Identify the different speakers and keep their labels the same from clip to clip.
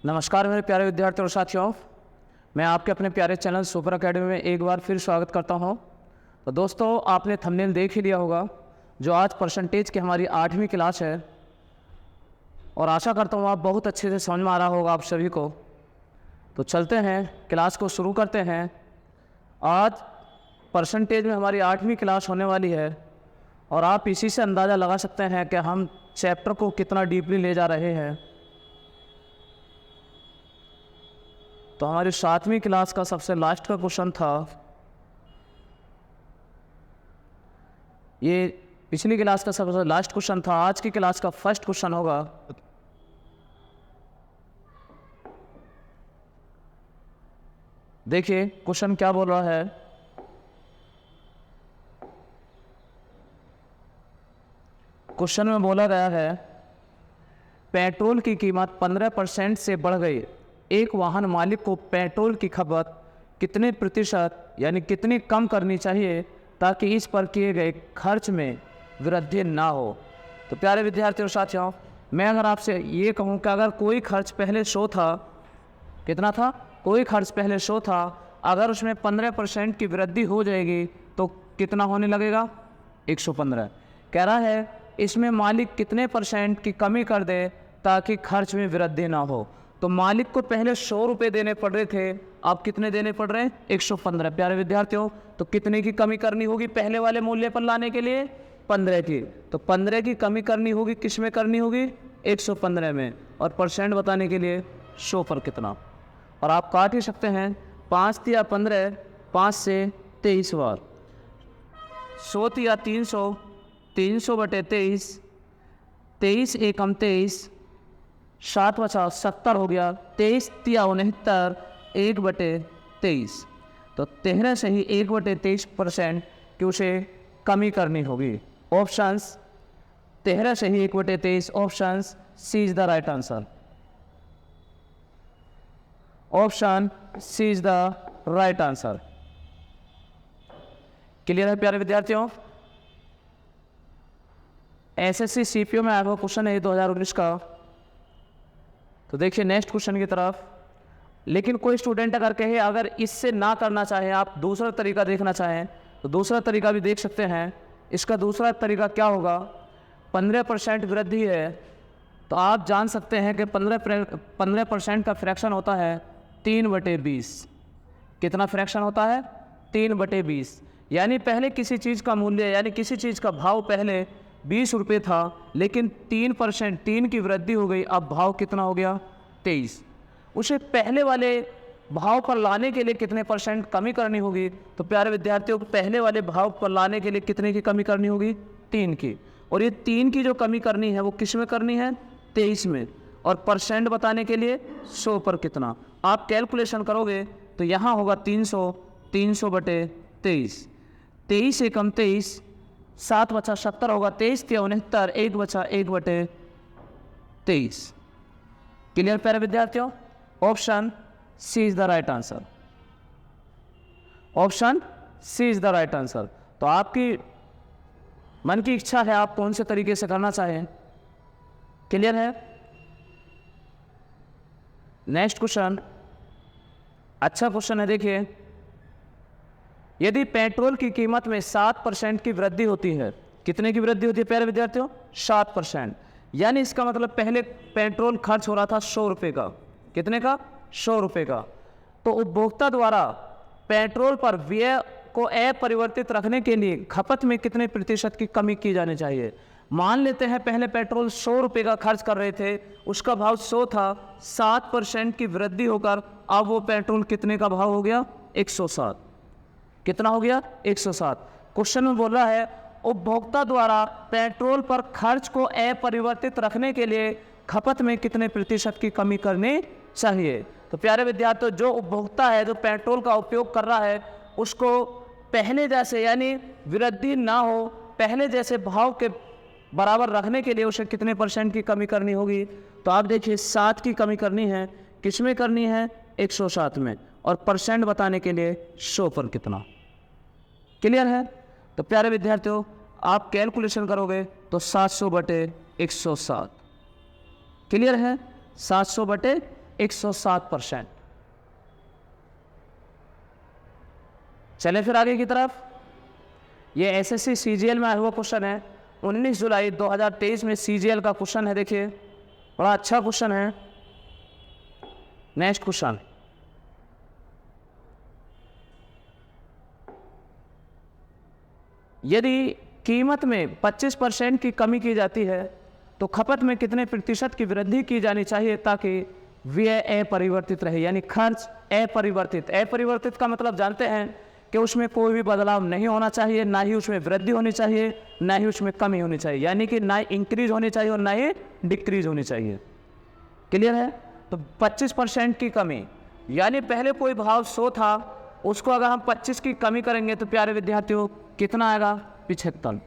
Speaker 1: नमस्कार मेरे प्यारे विद्यार्थियों और साथियों, मैं आपके अपने प्यारे चैनल सुपर एकेडमी में एक बार फिर स्वागत करता हूं। तो दोस्तों, आपने थंबनेल देख ही लिया होगा। जो आज परसेंटेज की हमारी 8वीं क्लास है और आशा करता हूं आप बहुत अच्छे से समझ में आ रहा होगा आप सभी को। तो चलते हैं, क्लास को शुरू करते हैं। आज परसेंटेज में हमारी 8वीं क्लास होने वाली है और आप इसी से अंदाज़ा लगा सकते हैं कि हम चैप्टर को कितना डीपली ले जा रहे हैं। तो हमारी 7वीं क्लास का सबसे लास्ट का क्वेश्चन था, ये पिछली क्लास का सबसे लास्ट क्वेश्चन था, आज की क्लास का फर्स्ट क्वेश्चन होगा। देखिए क्वेश्चन क्या बोल रहा है। क्वेश्चन में बोला गया है, पेट्रोल की कीमत 15% से बढ़ गई। एक वाहन मालिक को पेट्रोल की खपत कितने प्रतिशत यानी कितनी कम करनी चाहिए ताकि इस पर किए गए खर्च में वृद्धि ना हो। तो प्यारे विद्यार्थियों और साथियों, मैं अगर आपसे ये कहूँ कि अगर कोई खर्च पहले 100 था, कितना था? कोई खर्च पहले 100 था, अगर उसमें 15% की वृद्धि हो जाएगी तो कितना होने लगेगा? 115। कह रहा है इसमें मालिक कितने % की कमी कर दे ताकि खर्च में वृद्धि ना हो। तो मालिक को पहले 100 रुपये देने पड़ रहे थे, अब कितने देने पड़ रहे हैं? 115। प्यारे विद्यार्थियों, तो कितने की कमी करनी होगी पहले वाले मूल्य पर लाने के लिए? 15 की। तो 15 की कमी करनी होगी, किस में करनी होगी? 115 में। और परसेंट बताने के लिए 100 पर कितना। और आप काट ही सकते हैं, 5 तिया 15, 5 से 23 बार, 100 तिया 300, 300 बटे 23, 23 एकम 23, 7 बचा 70 हो गया, 23 तिया 69, 1/23। तो 13 से ही 1/23% की उसे कमी करनी होगी। ऑप्शंस 13 से ही 1/23, options C is the right answer. Option C is the right answer. Clear है प्यारे विद्यार्थियों? एसएससी सीपीओ में आया हुआ क्वेश्चन है 2019 का। तो देखिए नेक्स्ट क्वेश्चन की तरफ। लेकिन कोई स्टूडेंट अगर कहे अगर इससे ना करना चाहे, आप दूसरा तरीका देखना चाहें तो दूसरा तरीका भी देख सकते हैं। इसका दूसरा तरीका क्या होगा? 15% वृद्धि है तो आप जान सकते हैं कि 15% का फ्रैक्शन होता है 3/20। कितना फ्रैक्शन होता है? 3/20। यानी पहले किसी चीज़ का मूल्य यानी किसी चीज़ का भाव पहले 20 रुपये था, लेकिन 3% 3 की वृद्धि हो गई, अब भाव कितना हो गया? 23। उसे पहले वाले भाव पर लाने के लिए कितने % कमी करनी होगी? तो प्यारे विद्यार्थियों को पहले वाले भाव पर लाने के लिए कितने की कमी करनी होगी? 3 की। और ये 3 की जो कमी करनी है वो किस में करनी है? 23 में। और परसेंट बताने के लिए 100 पर कितना। आप कैलकुलेशन करोगे तो यहाँ होगा 300, 300 बटे 23, 23 एकम 23, 7 बचा 70 होगा, 23 तिया 69, 1 बचा 1/23। क्लियर प्यारे विद्यार्थियों? Option C is the right answer. Option C is the right answer. तो आपकी मन की इच्छा है आप कौन से तरीके से करना चाहें। क्लियर है? नेक्स्ट क्वेश्चन अच्छा क्वेश्चन है। देखिए, यदि पेट्रोल की कीमत में 7% की वृद्धि होती है, कितने की वृद्धि होती है प्यारे विद्यार्थियों? 7%। यानी इसका मतलब पहले पेट्रोल खर्च हो रहा था 100 रुपये का। कितने का? 100 रुपये का। तो उपभोक्ता द्वारा पेट्रोल पर व्यय को अपरिवर्तित रखने के लिए खपत में कितने प्रतिशत की कमी की जानी चाहिए? मान लेते हैं पहले पेट्रोल 100 रुपये का खर्च कर रहे थे, उसका भाव 100 था, 7% की वृद्धि होकर अब वो पेट्रोल कितने का भाव हो गया? 107। कितना हो गया? 107। क्वेश्चन में बोल रहा है उपभोक्ता द्वारा पेट्रोल पर खर्च को अपरिवर्तित रखने के लिए खपत में कितने प्रतिशत की कमी करनी चाहिए। तो प्यारे विद्यार्थियों, जो उपभोक्ता है, जो पेट्रोल का उपयोग कर रहा है, उसको पहले जैसे यानी वृद्धि ना हो, पहले जैसे भाव के बराबर रखने के लिए उसे कितने % की कमी करनी होगी? तो आप देखिए 7 की कमी करनी है। किस में करनी है? 107 में। और % बताने के लिए 100 पर कितना? क्लियर है? तो प्यारे विद्यार्थियों, आप कैलकुलेशन करोगे तो 700/107। क्लियर है? 700/107%। चले फिर आगे की तरफ। ये एसएससी सीजीएल में आया हुआ क्वेश्चन है। 19 जुलाई 2023 में सीजीएल का क्वेश्चन है। देखिए, बड़ा अच्छा क्वेश्चन है। नेक्स्ट क्वेश्चन, यदि कीमत में 25% की कमी की जाती है तो खपत में कितने % की वृद्धि की जानी चाहिए ताकि व्यय अपरिवर्तित रहे? यानी खर्च अपरिवर्तित। अपरिवर्तित का मतलब जानते हैं कि उसमें कोई भी बदलाव नहीं होना चाहिए, ना ही उसमें वृद्धि होनी चाहिए, ना ही उसमें कमी होनी चाहिए। यानी कि ना इंक्रीज होनी चाहिए और ना ही डिक्रीज होनी चाहिए। क्लियर है? तो 25% की कमी, यानी पहले कोई भाव 100 था, उसको अगर हम 25 की कमी करेंगे तो प्यारे विद्यार्थियों कितना आएगा? 75।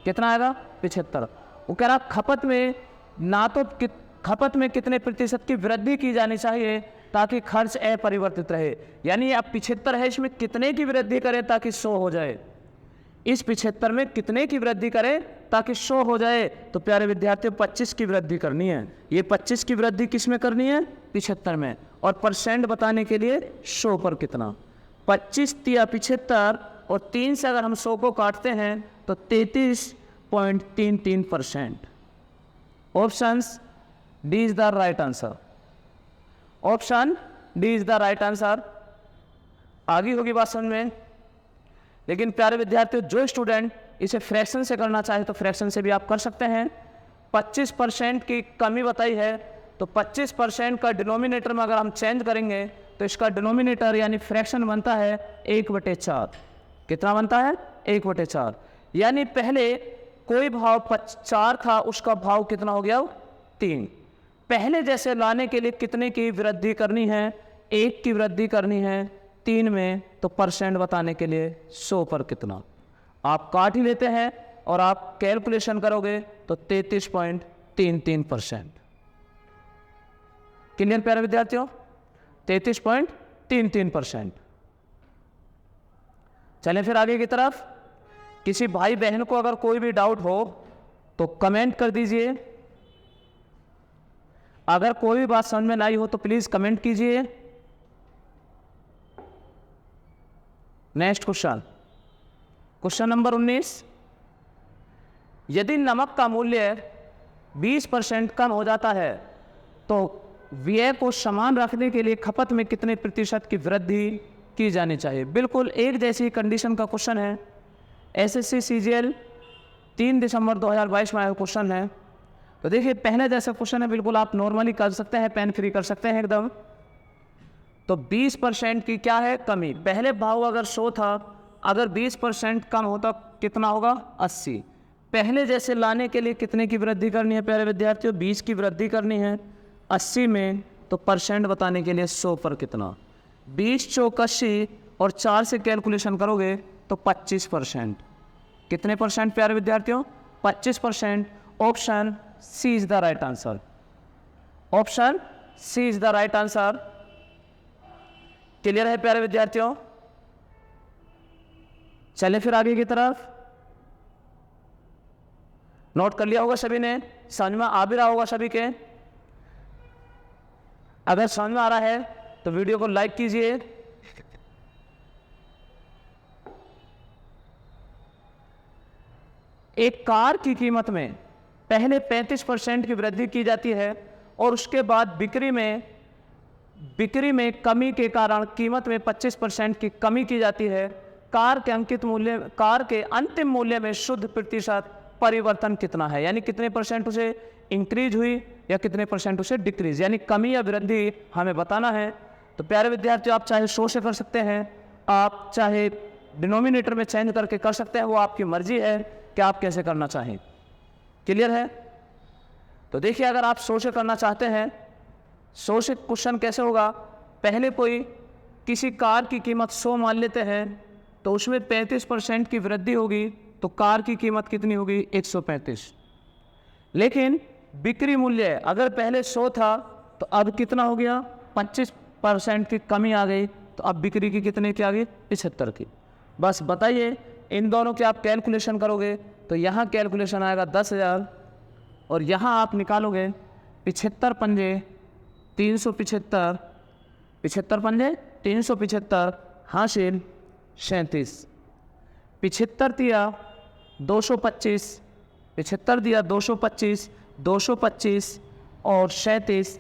Speaker 1: कितना आएगा? 75। वो कह रहा खपत में ना तो खपत में कितने % की वृद्धि की जानी चाहिए ताकि खर्च अपरिवर्तित रहे। यानी अब 75 है, इसमें कितने की वृद्धि करें ताकि 100 हो जाए? इस 75 में कितने की वृद्धि करें ताकि 100 हो जाए? तो प्यारे विद्यार्थियों 25 की वृद्धि करनी है। ये 25 की वृद्धि किस में करनी है? 75 में। और % बताने के लिए 100 पर कितना? 25 या 75 और 3 से अगर हम 100 को काटते हैं तो 33.33%। Options D is the right answer. Option D is the right answer. आगे होगी बात समझ में। लेकिन प्यारे विद्यार्थियों, जो स्टूडेंट इसे फ्रैक्शन से करना चाहे तो फ्रैक्शन से भी आप कर सकते हैं। 25% की कमी बताई है तो 25% का डिनोमिनेटर में अगर हम चेंज करेंगे तो इसका डिनोमिनेटर यानी फ्रैक्शन बनता है 1/4। कितना बनता है? 1/4। यानी पहले कोई भाव 4 था, उसका भाव कितना हो गया? 3। पहले जैसे लाने के लिए कितने की वृद्धि करनी है? 1 की वृद्धि करनी है 3 में। तो % बताने के लिए 100 पर कितना? आप काट ही लेते हैं और आप कैलकुलेशन करोगे तो 33.33%। क्लियर प्यारे विद्यार्थियों? 33.33%। चलें फिर आगे की तरफ। किसी भाई बहन को अगर कोई भी डाउट हो तो कमेंट कर दीजिए। अगर कोई भी बात समझ में नहीं हो तो प्लीज कमेंट कीजिए। Next question, question number 19। यदि नमक का मूल्य 20% कम हो जाता है तो व्यय को समान रखने के लिए खपत में कितने % की वृद्धि की जानी चाहिए? बिल्कुल एक जैसी कंडीशन का क्वेश्चन है। एसएससी सीजीएल 3 दिसंबर 2022 में आया क्वेश्चन है। तो देखिए पहले जैसा क्वेश्चन है, बिल्कुल आप नॉर्मली कर सकते हैं, पेन फ्री कर सकते हैं एकदम। तो 20% की क्या है? कमी। पहले भाव अगर 100 था, अगर 20% कम होता कितना होगा? 80। पहले जैसे लाने के लिए कितने की वृद्धि करनी है प्यारे विद्यार्थियों? 20 की वृद्धि करनी है 80 में। तो % बताने के लिए 100 पर कितना? 20 चौक 80 और 4 से कैलकुलेशन करोगे तो 25%। कितने % प्यारे विद्यार्थियों? 25%। Option C is the right answer. Option C is the right answer. Clear है प्यारे विद्यार्थियों? चले फिर आगे की तरफ। नोट कर लिया होगा सभी ने, समझ में आ भी रहा होगा सभी के। अगर समझ में आ रहा है तो वीडियो को लाइक कीजिए। एक कार की कीमत में पहले 35% की वृद्धि की जाती है और उसके बाद बिक्री में कमी के कारण कीमत में 25% की कमी की जाती है। कार के अंतिम मूल्य में शुद्ध प्रतिशत परिवर्तन कितना है? यानी कितने % उसे इंक्रीज हुई या कितने % उसे डिक्रीज, यानी कमी या वृद्धि हमें बताना है। तो प्यारे विद्यार्थियों, आप चाहे 100 से कर सकते हैं, आप चाहे डिनोमिनेटर में चेंज करके कर सकते हैं, वो आपकी मर्जी है कि आप कैसे करना चाहें। क्लियर है? तो देखिए अगर आप 100 से करना चाहते हैं, 100 से क्वेश्चन कैसे होगा? पहले कोई किसी कार की कीमत 100 मान लेते हैं तो उसमें 35% की वृद्धि होगी तो कार की कीमत कितनी होगी 135। लेकिन बिक्री मूल्य अगर पहले 100 था तो अब कितना हो गया 25% की कमी आ गई तो अब बिक्री की कितने की आ गई 75 की। बस बताइए इन दोनों की आप कैलकुलेशन करोगे तो यहाँ कैलकुलेशन आएगा 10,000 और यहाँ आप निकालोगे 75 पंजे 375, 75 पंजे 375 हासिल 37, 75 दिया 225, 75 दिया 225, 225 और 37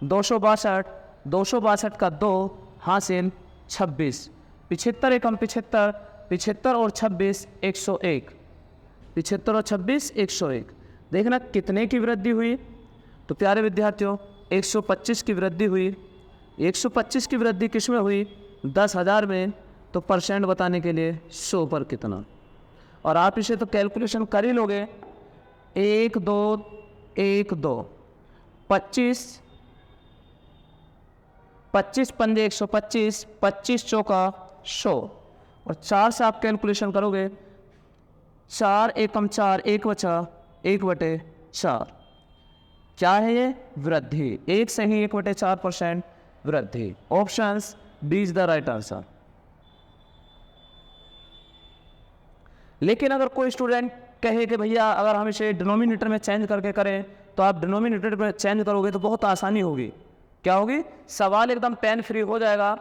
Speaker 1: 262, 262 का 2 हासिल 26, 75 एकम 75, 75 और 26 101, 75 और 26 101। देखना कितने की वृद्धि हुई तो प्यारे विद्यार्थियों 125 की वृद्धि हुई। 125 की वृद्धि किस में हुई 10,000 में, तो परसेंट बताने के लिए 100 पर कितना, और आप इसे तो कैलकुलेशन कर ही लोगे। 1 2 1 2 25, 25 पंजे 125, 25 चौका 100 और 4 से आप कैलकुलेशन करोगे 4 एकम 4 1 बचा 1/4। क्या है ये वृद्धि, एक से ही 1/4% वृद्धि। Options B is the right answer. लेकिन अगर कोई स्टूडेंट कहे कि भैया अगर हम इसे डिनोमिनेटर में चेंज करके करें तो आप डिनोमिनेटर में चेंज करोगे तो बहुत आसानी होगी। क्या होगी, सवाल एकदम पेन फ्री हो जाएगा,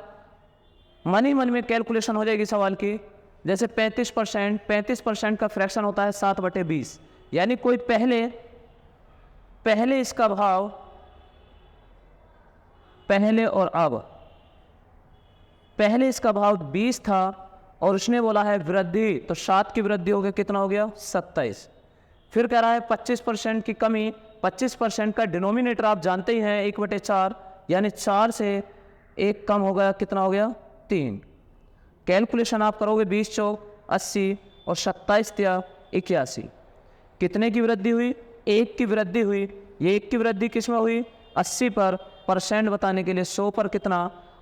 Speaker 1: मन ही मन में कैलकुलेशन हो जाएगी सवाल की। जैसे 35% का फ्रैक्शन होता है 7/20, यानी कोई पहले इसका भाव पहले और अब पहले इसका भाव 20 था और उसने बोला है वृद्धि, तो 7 की वृद्धि हो गया कितना हो गया 27। फिर कह रहा है 25% की कमी, 25% का डिनोमिनेटर आप जानते ही हैं 1/4, यानी 4 से 1 कम हो गया कितना हो गया 3। कैलकुलेशन आप करोगे 20 चौक 80 और 27 या 81, कितने की वृद्धि हुई 1 की वृद्धि हुई। ये 1 की वृद्धि किस में हुई 80 पर, परसेंट बताने के लिए 100 पर कितना,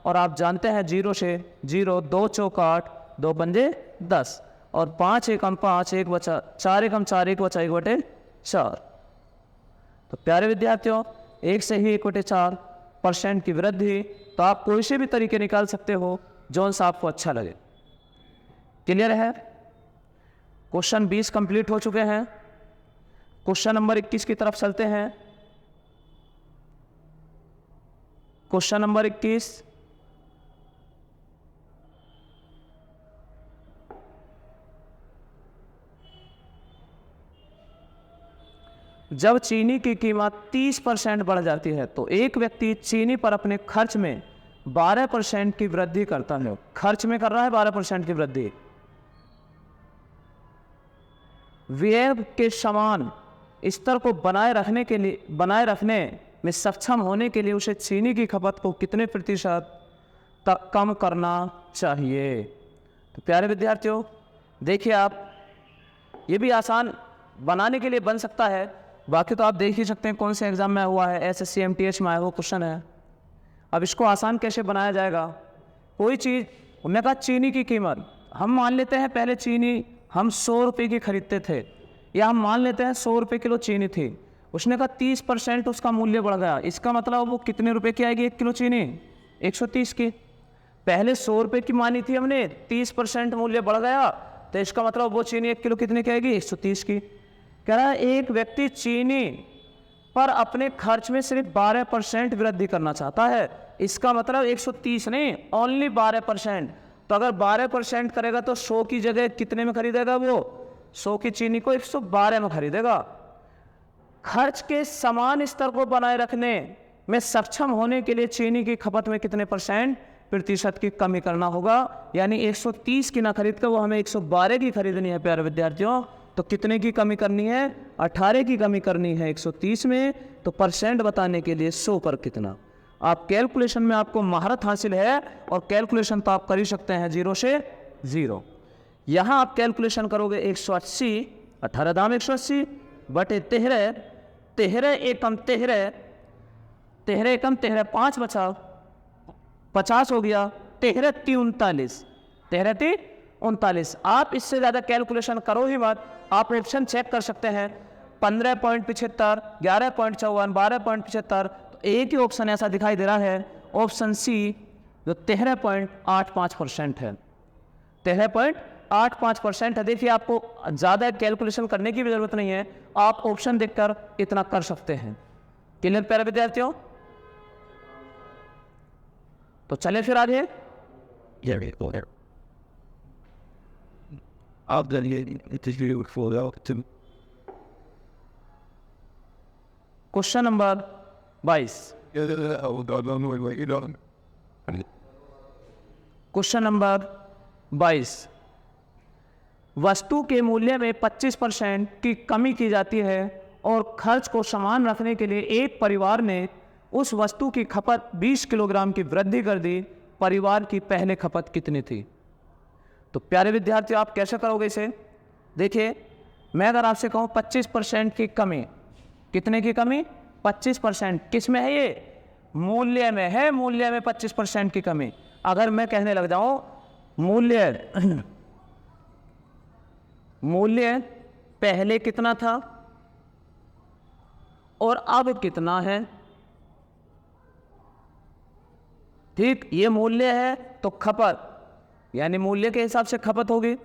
Speaker 1: और आप जानते हैं 0 से 0, 2 चौक 8, 2 पंजे 10 और 5 एकम 5 1 बचा 4 एकम 4 1 बचा 1/4। तो प्यारे विद्यार्थियों 1 से ही 1/4% की वृद्धि, तो आप कोई से भी तरीके निकाल सकते हो जौन सा आपको अच्छा लगे। क्लियर है। क्वेश्चन 20 कंप्लीट हो चुके हैं। क्वेश्चन नंबर 21 की तरफ चलते हैं। क्वेश्चन नंबर 21, जब चीनी की कीमत 30% बढ़ जाती है तो एक व्यक्ति चीनी पर अपने खर्च में 12% की वृद्धि करता है। खर्च में कर रहा है 12% की वृद्धि। व्यय के समान स्तर को बनाए रखने में सक्षम होने के लिए उसे चीनी की खपत को कितने प्रतिशत तक कम करना चाहिए। तो प्यारे विद्यार्थियों देखिए, आप ये भी आसान बनाने के लिए बन सकता है, बाकी तो आप देख ही सकते हैं कौन से एग्जाम में हुआ है, SSC MTH में आया हुआ क्वेश्चन है। अब इसको आसान कैसे बनाया जाएगा, कोई चीज़ हमने कहा चीनी की कीमत, हम मान लेते हैं पहले चीनी हम 100 रुपये की खरीदते थे, या हम मान लेते हैं 100 रुपये किलो चीनी थी, उसने कहा 30% उसका मूल्य बढ़ गया, इसका मतलब वो कितने रुपए की आएगी 1 किलो चीनी 130 की। पहले 100 रुपये की मानी थी हमने, 30% मूल्य बढ़ गया तो इसका मतलब वो चीनी 1 किलो कितने की आएगी 130 की। कह रहा है एक व्यक्ति चीनी पर अपने खर्च में सिर्फ 12% वृद्धि करना चाहता है, इसका मतलब 130 नहीं, ओनली 12%। तो अगर 12% करेगा तो 100 की जगह कितने में खरीदेगा वो, 100 की चीनी को 112 में खरीदेगा। खर्च के समान स्तर को बनाए रखने में सक्षम होने के लिए चीनी की खपत में कितने प्रतिशत की कमी करना होगा, यानी 130 की ना खरीद कर वो हमें 112 की खरीदनी है प्यारे विद्यार्थियों। तो कितने की कमी करनी है 18 की कमी करनी है 130 में। तो परसेंट बताने के लिए 100 पर कितना, आप कैलकुलेशन में आपको महारत हासिल है और कैलकुलेशन तो आप कर ही सकते हैं 0 से 0। यहाँ आप कैलकुलेशन करोगे 180, 18 दाम 180 बटे 13, 13 एकम 13, 13 एकम 13 5 बचा 50 हो गया, 13×3 = 39। आप इससे ज़्यादा कैलकुलेशन करो ही मत, आप ऑप्शन चेक कर सकते हैं 15.75, 11.54, 12.75। तो एक ही ऑप्शन ऐसा दिखाई दे रहा है, ऑप्शन सी, जो 13.85% है। 13.85% है। देखिए आपको ज़्यादा कैलकुलेशन करने की भी ज़रूरत नहीं है, आप ऑप्शन देखकर इतना कर सकते हैं। क्लियर प्यारे विद्यार्थियों? तो चले फिर आगे। Question number 22। क्वेश्चन नंबर 22, वस्तु के मूल्य में 25% की कमी की जाती है और खर्च को समान रखने के लिए एक परिवार ने उस वस्तु की खपत 20 किलोग्राम की वृद्धि कर दी। परिवार की पहले खपत कितनी थी? तो प्यारे विद्यार्थियों, आप कैसे करोगे इसे? देखिए, मैं अगर आपसे कहूँ 25% की कमी, कितने की कमी? 25%। किस में है ये? मूल्य में है। मूल्य में 25% की कमी। अगर मैं कहने लग जाऊं मूल्य पहले कितना था और अब कितना है, ठीक, ये मूल्य है तो खपत, यानी मूल्य के हिसाब से खपत होगी।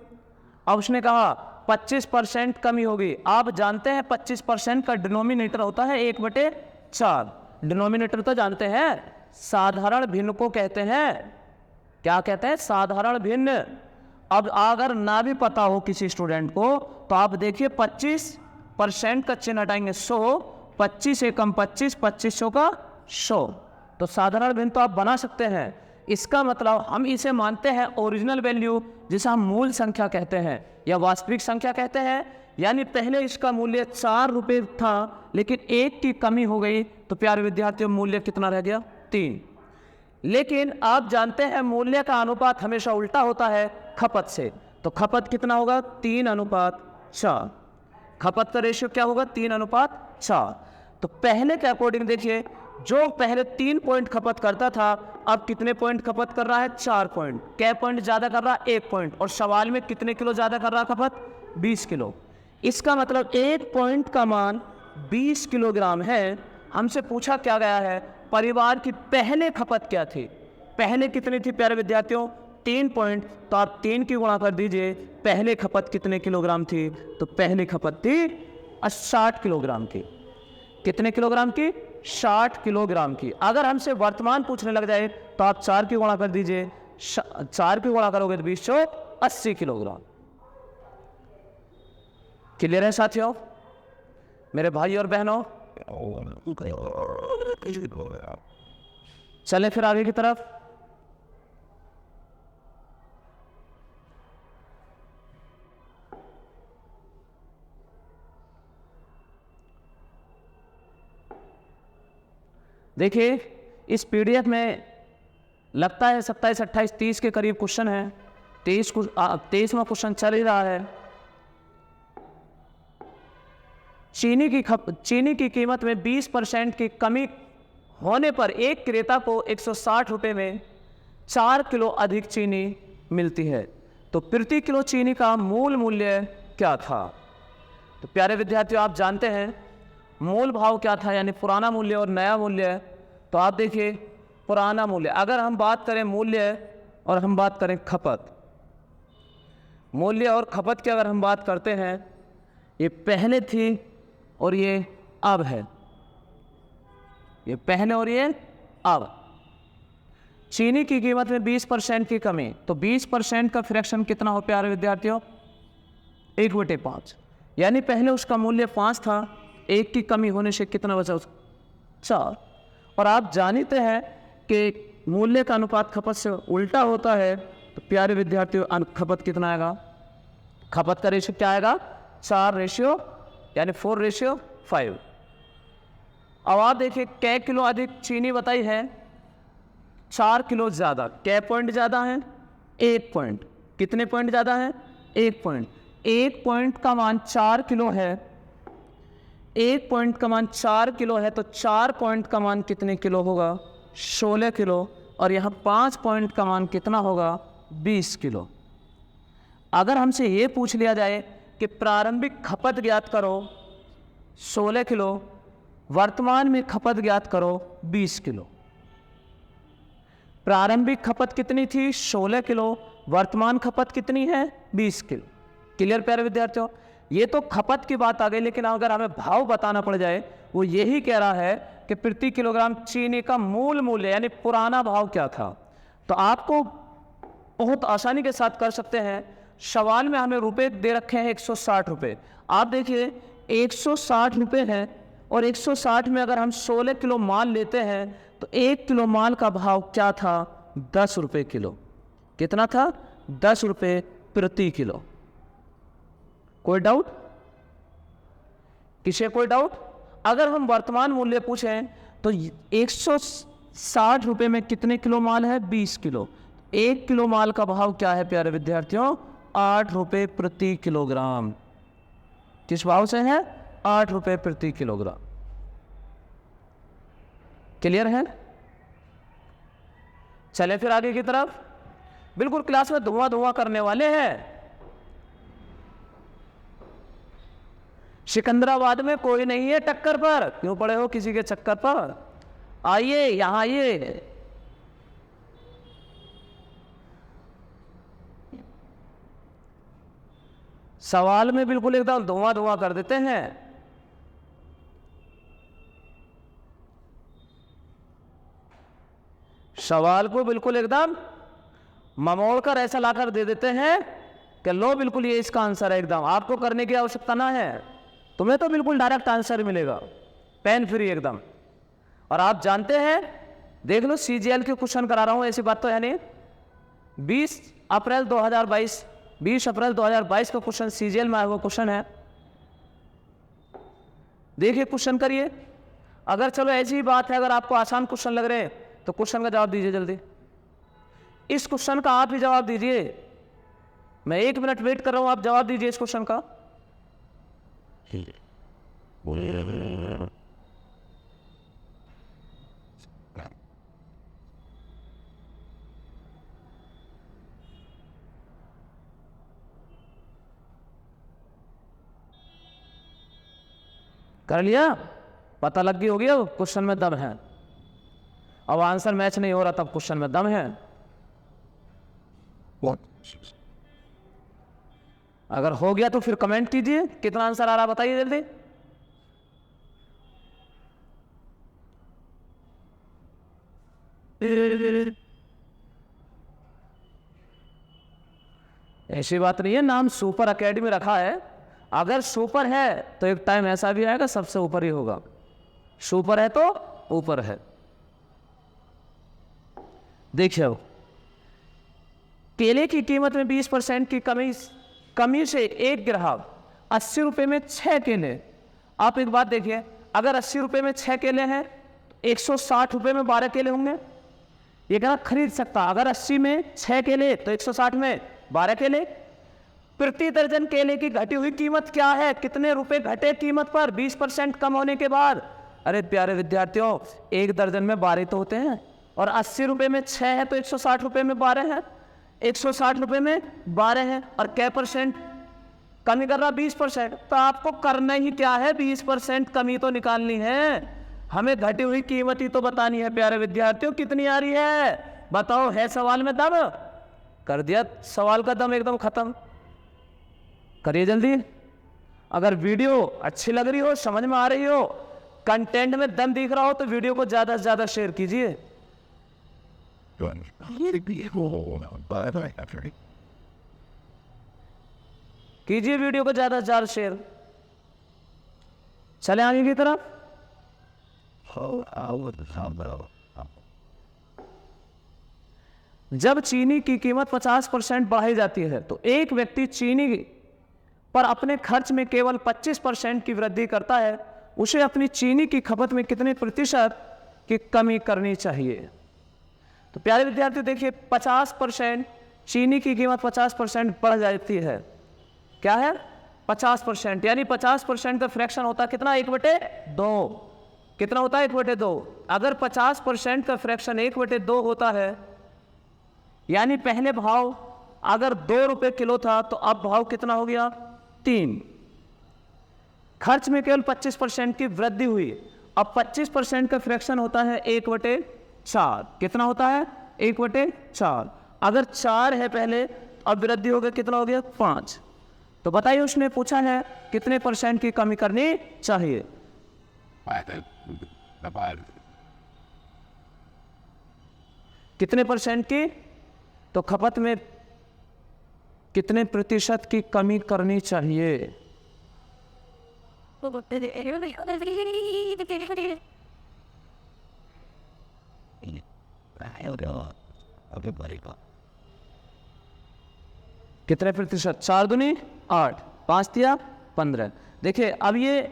Speaker 1: अब उसने कहा 25% कमी होगी। आप जानते हैं 25% का डिनोमिनेटर होता है 1/4। डिनोमिनेटर तो जानते हैं, साधारण भिन्न को कहते हैं। क्या कहते हैं? साधारण भिन्न। अब अगर ना भी पता हो किसी स्टूडेंट को, तो आप देखिए 25% का चिन्ह हटाएंगे 100, 25 एकम 25, 2500 का 100। तो साधारण भिन्न तो आप बना सकते हैं। इसका मतलब हम इसे मानते हैं ओरिजिनल वैल्यू, जिसे हम मूल संख्या कहते हैं या वास्तविक संख्या कहते हैं। यानी पहले इसका मूल्य 4 रुपये था, लेकिन 1 की कमी हो गई, तो प्यारे विद्यार्थियों मूल्य कितना रह गया? 3। लेकिन आप जानते हैं मूल्य का अनुपात हमेशा उल्टा होता है खपत से। तो खपत कितना होगा? 3:4। खपत का रेशियो क्या होगा? 3:4। तो पहले के अकॉर्डिंग देखिए, जो पहले 3 पॉइंट खपत करता था, अब कितने पॉइंट खपत कर रहा है? 4 पॉइंट। क्या पॉइंट ज्यादा कर रहा है? 1 पॉइंट। और सवाल में कितने किलो ज्यादा कर रहा है खपत? 20 किलो। इसका मतलब 1 पॉइंट का मान 20 किलोग्राम है। हमसे पूछा क्या गया है, परिवार की पहले खपत क्या थी? पहले कितनी थी प्यारे विद्यार्थियों? 3 पॉइंट। तो आप 3 की गुणा कर दीजिए, पहले खपत कितने किलोग्राम थी? तो पहली खपत थी 60 किलोग्राम की। कितने किलोग्राम की? 60 किलोग्राम की। अगर हमसे वर्तमान पूछने लग जाए, तो आप 4 की गुणा कर दीजिए, 4 की गुणा करोगे तो 20 80 किलोग्राम। क्लियर है साथियों, मेरे भाई और बहनों? चले फिर आगे की तरफ। देखिए, इस पीडीएफ में लगता है 27, 28, 30 के करीब क्वेश्चन है। 23वां क्वेश्चन चल ही रहा है। चीनी की कीमत में 20% की कमी होने पर एक क्रेता को 160 रुपये में 4 किलो अधिक चीनी मिलती है। तो प्रति किलो चीनी का मूल मूल्य क्या था? तो प्यारे विद्यार्थियों, आप जानते हैं मूल भाव क्या था, यानी पुराना मूल्य और नया मूल्य। तो आप देखिए, पुराना मूल्य, अगर हम बात करें मूल्य और हम बात करें खपत, मूल्य और खपत की अगर हम बात करते हैं, ये पहले थी और ये अब है। ये पहले और ये अब। चीनी की कीमत में 20% की कमी, तो 20% का फ्रैक्शन कितना हो प्यारे विद्यार्थियों? 1/5। यानी पहले उसका मूल्य 5 था, 1 की कमी होने से कितना बचा? 4। और आप जानते हैं कि मूल्य का अनुपात खपत से उल्टा होता है। तो प्यारे विद्यार्थियों, खपत कितना आएगा? खपत का रेशियो क्या आएगा? 4 रेशियो, यानी 4:5। अब आप देखिए, कै किलो अधिक चीनी बताई है? 4 किलो ज़्यादा। कै पॉइंट ज़्यादा है? 1 पॉइंट। कितने पॉइंट ज़्यादा है? 1 पॉइंट। 1 पॉइंट का मान 4 किलो है। 1 पॉइंट का मान 4 किलो है, तो 4 पॉइंट का मान कितने किलो होगा? 16 किलो। और यहाँ 5 पॉइंट का मान कितना होगा, 20 किलो। अगर हमसे ये पूछ लिया जाए कि प्रारंभिक खपत ज्ञात करो 16 किलो, वर्तमान में खपत ज्ञात करो 20 किलो। प्रारंभिक खपत कितनी थी, 16 किलो, वर्तमान खपत कितनी है, 20 किलो। क्लियर प्यारे विद्यार्थियों, ये तो खपत की बात आ गई, लेकिन अगर हमें भाव बताना पड़ जाए, वो यही कह रहा है कि प्रति किलोग्राम चीनी का मूल मूल्य यानी पुराना भाव क्या था। तो आपको बहुत आसानी के साथ कर सकते हैं। सवाल में हमें रुपए दे रखे हैं 160 रुपये। आप देखिए 160 रुपये है और 160 में अगर हम 16 किलो माल लेते हैं तो 1 किलो माल का भाव क्या था, 10 रुपये किलो। कितना था, 10 रुपये प्रति किलो। कोई डाउट, किसे कोई डाउट? अगर हम वर्तमान मूल्य पूछें तो 160 रुपये में कितने किलो माल है, 20 किलो। 1 किलो माल का भाव क्या है प्यारे विद्यार्थियों, 8 रुपये प्रति किलोग्राम। किस भाव से है, 8 रुपये प्रति किलोग्राम। क्लियर है? चले फिर आगे की तरफ। बिल्कुल क्लास में धुआं धुआं करने वाले हैं। सिकंदराबाद में कोई नहीं है टक्कर पर, क्यों पड़े हो किसी के चक्कर पर? आइए यहां आइए। सवाल में बिल्कुल एकदम धुआं धुआं कर देते हैं। सवाल को बिल्कुल एकदम ममोड़ कर ऐसा लाकर दे देते हैं कि लो बिल्कुल ये इसका आंसर है। एकदम आपको करने की आवश्यकता ना है, तुम्हें तो बिल्कुल डायरेक्ट आंसर मिलेगा, पेन फ्री एकदम। और आप जानते हैं, देख लो सीजीएल के क्वेश्चन करा रहा हूं, ऐसी बात तो है नहीं। 20 अप्रैल 2022 का क्वेश्चन सीजीएल में आया हुआ क्वेश्चन है। देखिए क्वेश्चन करिए। अगर चलो ऐसी ही बात है, अगर आपको आसान क्वेश्चन लग रहे हैं तो क्वेश्चन का जवाब दीजिए जल्दी। इस क्वेश्चन का आप ही जवाब दीजिए। मैं 1 मिनट वेट कर रहा हूं, आप जवाब दीजिए इस क्वेश्चन का। कर लिया? पता लग गई होगी अब क्वेश्चन में दम है। अब आंसर मैच नहीं हो रहा तब क्वेश्चन में दम है। अगर हो गया तो फिर कमेंट कीजिए, कितना आंसर आ रहा बताइए जल्दी। ऐसी बात नहीं है, नाम सुपर एकेडमी रखा है। अगर सुपर है तो एक टाइम ऐसा भी आएगा सबसे ऊपर ही होगा। सुपर है तो ऊपर है। देखिए केले की कीमत में 20% की कमी से एक ग्राहक 80 रुपये में 6 केले। आप एक बात देखिए, अगर 80 रुपये में 6 केले हैं तो 160 रुपये में 12 केले होंगे। ये कहना खरीद सकता। अगर 80 में 6 केले तो 160 में 12 केले। प्रति दर्जन केले की घटी हुई कीमत क्या है, कितने रुपए घटे कीमत पर 20% कम होने के बाद? अरे प्यारे विद्यार्थियों, एक दर्जन में 12 तो होते हैं और 80 रुपये में 6 है तो 160 रुपये में 12 है। 160 रुपये में 12 है और क्या परसेंट कमी कर रहा, 20%। तो आपको करना ही क्या है, 20% कमी तो निकालनी है। हमें घटी हुई कीमत ही तो बतानी है प्यारे विद्यार्थियों, कितनी आ रही है बताओ। है सवाल में दम? कर दिया सवाल का दम एकदम खत्म। करिए जल्दी। अगर वीडियो अच्छी लग रही हो, समझ में आ रही हो, कंटेंट में दम दिख रहा हो तो वीडियो को ज्यादा से ज्यादा शेयर कीजिए। कीजिए वीडियो को ज्यादा से ज्यादा शेयर। चले आगे की तरफ। जब चीनी की कीमत 50% बढ़ाई जाती है तो एक व्यक्ति चीनी पर अपने खर्च में केवल 25% की वृद्धि करता है, उसे अपनी चीनी की खपत में कितने प्रतिशत की कमी करनी चाहिए? तो प्यारे विद्यार्थी देखिए, 50% चीनी की कीमत 50% बढ़ जाती है। क्या है? 50%, यानी 50% का फ्रैक्शन होता है कितना, 1/2। कितना होता है 1/2। अगर 50% का फ्रैक्शन 1/2 होता है, यानी पहले भाव अगर 2 रुपये किलो था तो अब भाव कितना हो गया 3। खर्च में केवल 25% की वृद्धि हुई। अब 25% का फ्रैक्शन होता है 1/4। कितना होता है 1/4। अगर 4 है पहले, अब वृद्धि हो गया, कितना हो गया 5। तो बताइए उसने पूछा है कितने % की कमी करनी चाहिए। कितने % की, तो खपत में कितने प्रतिशत की कमी करनी चाहिए। कितने प्रतिशत, 4 दूनी 8, 5 दिया 15। देखिए अब ये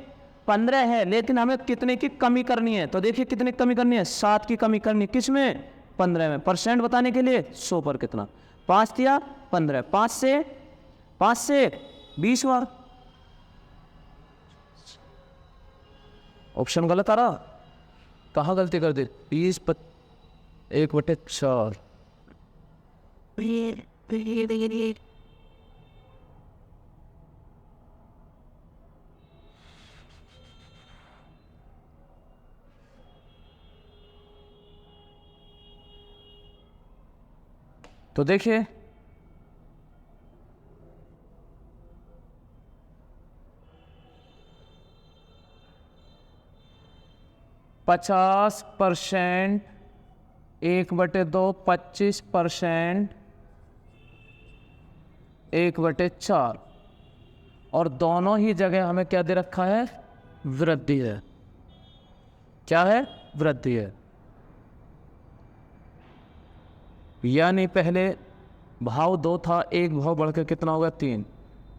Speaker 1: 15 है, लेकिन हमें कितने की कमी करनी है, तो देखिए कितने की कमी करनी है, 7 की कमी करनी। किस में, 15 में। परसेंट बताने के लिए 100 पर कितना, 5 दिया 15, 5 से 20 बार। ऑप्शन गलत आ रहा, कहाँ गलती कर दी, 1/4। तो देखिए 50% 1/2, 25% 1/4, और दोनों ही जगह हमें क्या दे रखा है, वृद्धि है। क्या है, वृद्धि है। यानी पहले भाव 2 था, एक भाव बढ़कर कितना होगा 3।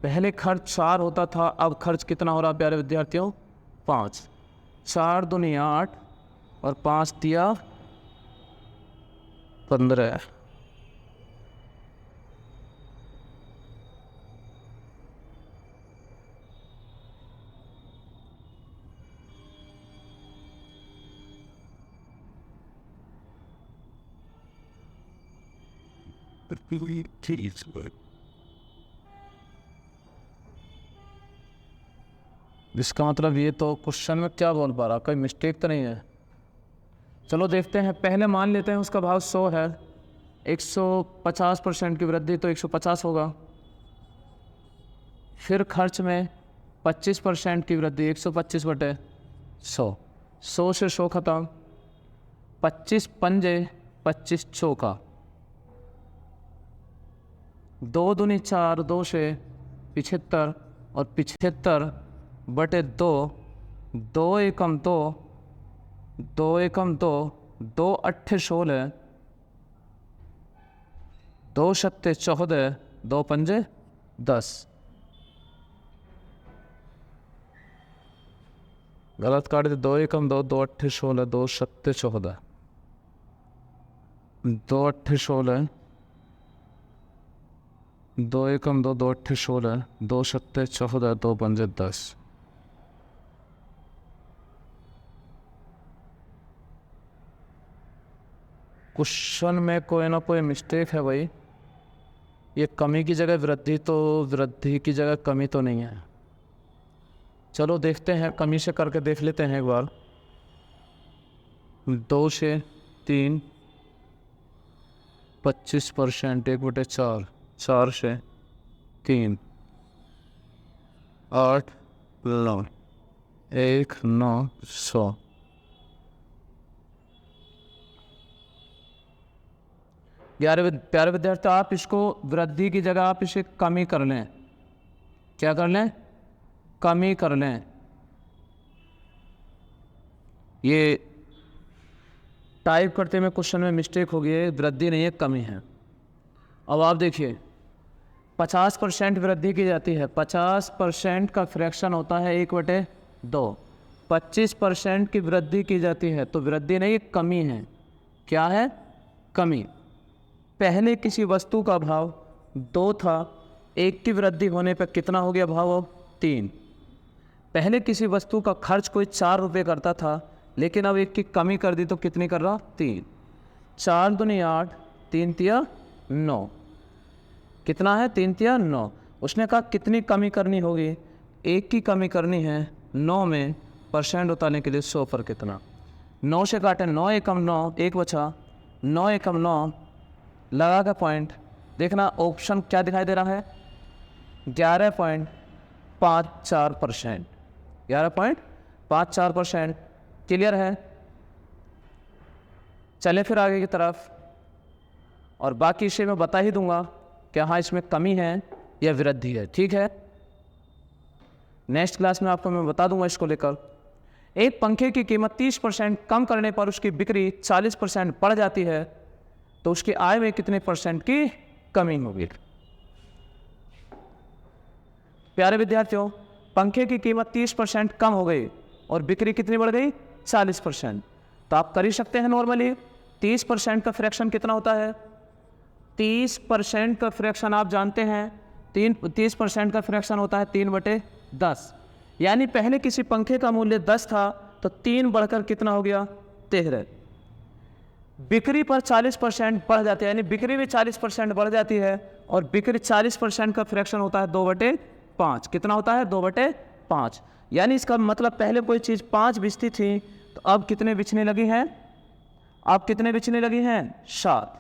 Speaker 1: पहले खर्च 4 होता था, अब खर्च कितना हो रहा प्यारे विद्यार्थियों 5। 4 दूनी 8 और 5 दिया 15। इसका मतलब ये तो क्वेश्चन में क्या बोल पा रहा, कोई मिस्टेक तो नहीं है। चलो देखते हैं, पहले मान लेते हैं उसका भाव 100 है, 150% की वृद्धि तो 150 होगा। फिर खर्च में 25% की वृद्धि, 125/100। 100 से 100 खत्म, 25 पंजे 25 चौका, 2 दूनी 4, 2 से 75 और 75/2, 2 एकम 2, 2 एकम 2, 2 अट्ठे 16, 2 सत्ते 14, 2 पंजे 10। गलत काट दे, 2 एकम 2, 2 अट्ठे 16, 2 सत्ते 14, 2 अट्ठे 16, 2 एकम 2, 2 अट्ठे 16, 2 सत्ते 14, 2 पंजे 10। क्वेश्चन में कोई ना कोई मिस्टेक है भाई। ये कमी की जगह वृद्धि, तो वृद्धि की जगह कमी तो नहीं है। चलो देखते हैं, कमी से करके देख लेते हैं एक बार। 2 से 3 25%, 1/4, 4 से 3 8 9 1 9 100। प्यारे विद्यार्थी, आप इसको वृद्धि की जगह आप इसे कमी कर लें। क्या कर लें, कमी कर लें। ये टाइप करते में क्वेश्चन में मिस्टेक हो गई है, वृद्धि नहीं है कमी है। अब आप देखिए 50% वृद्धि की जाती है, 50% का फ्रैक्शन होता है 1/2। 25% की वृद्धि की जाती है, तो वृद्धि नहीं कमी है। क्या है, कमी। पहले किसी वस्तु का भाव 2 था, 1 की वृद्धि होने पर कितना हो गया भाव, 3। पहले किसी वस्तु का खर्च कोई 4 रुपये करता था, लेकिन अब 1 की कमी कर दी तो कितनी कर रहा, 3। 4 दूनी 8, 3 तिया 9, कितना है, 3 तिया 9। उसने कहा कितनी कमी करनी होगी, 1 की कमी करनी है 9 में, परसेंट उतारने के लिए 100 पर कितना। 9 से काटे 9 एकम 9, 1 बचा, 9 एकम 9 लगा का पॉइंट। देखना ऑप्शन क्या दिखाई दे रहा है, 11.54%, 11.54%। क्लियर है। चले फिर आगे की तरफ, और बाकी इसे मैं बता ही दूंगा कि हाँ इसमें कमी है या वृद्धि है, ठीक है। नेक्स्ट क्लास में आपको मैं बता दूंगा इसको लेकर। एक पंखे की कीमत 30% कम करने पर उसकी बिक्री 40% बढ़ जाती है, तो उसकी आय में कितने परसेंट की कमी होगी। प्यारे विद्यार्थियों, पंखे की कीमत 30% कम हो गई और बिक्री कितनी बढ़ गई, 40%। तो आप कर ही सकते हैं नॉर्मली। 30% का फ्रैक्शन कितना होता है, 30% का फ्रैक्शन आप जानते हैं, 30% का फ्रैक्शन होता है 3/10। यानी पहले किसी पंखे का मूल्य 10 था तो 3 बढ़कर कितना हो गया, 13। बिक्री पर 40% बढ़ जाती है, यानी बिक्री भी 40% बढ़ जाती है, और बिक्री 40% का फ्रैक्शन होता है 2/5। कितना होता है, 2/5। यानी इसका मतलब पहले कोई चीज़ 5 बिचती थी तो अब कितने बिचने लगी हैं, अब कितने बिचने लगी हैं, 7।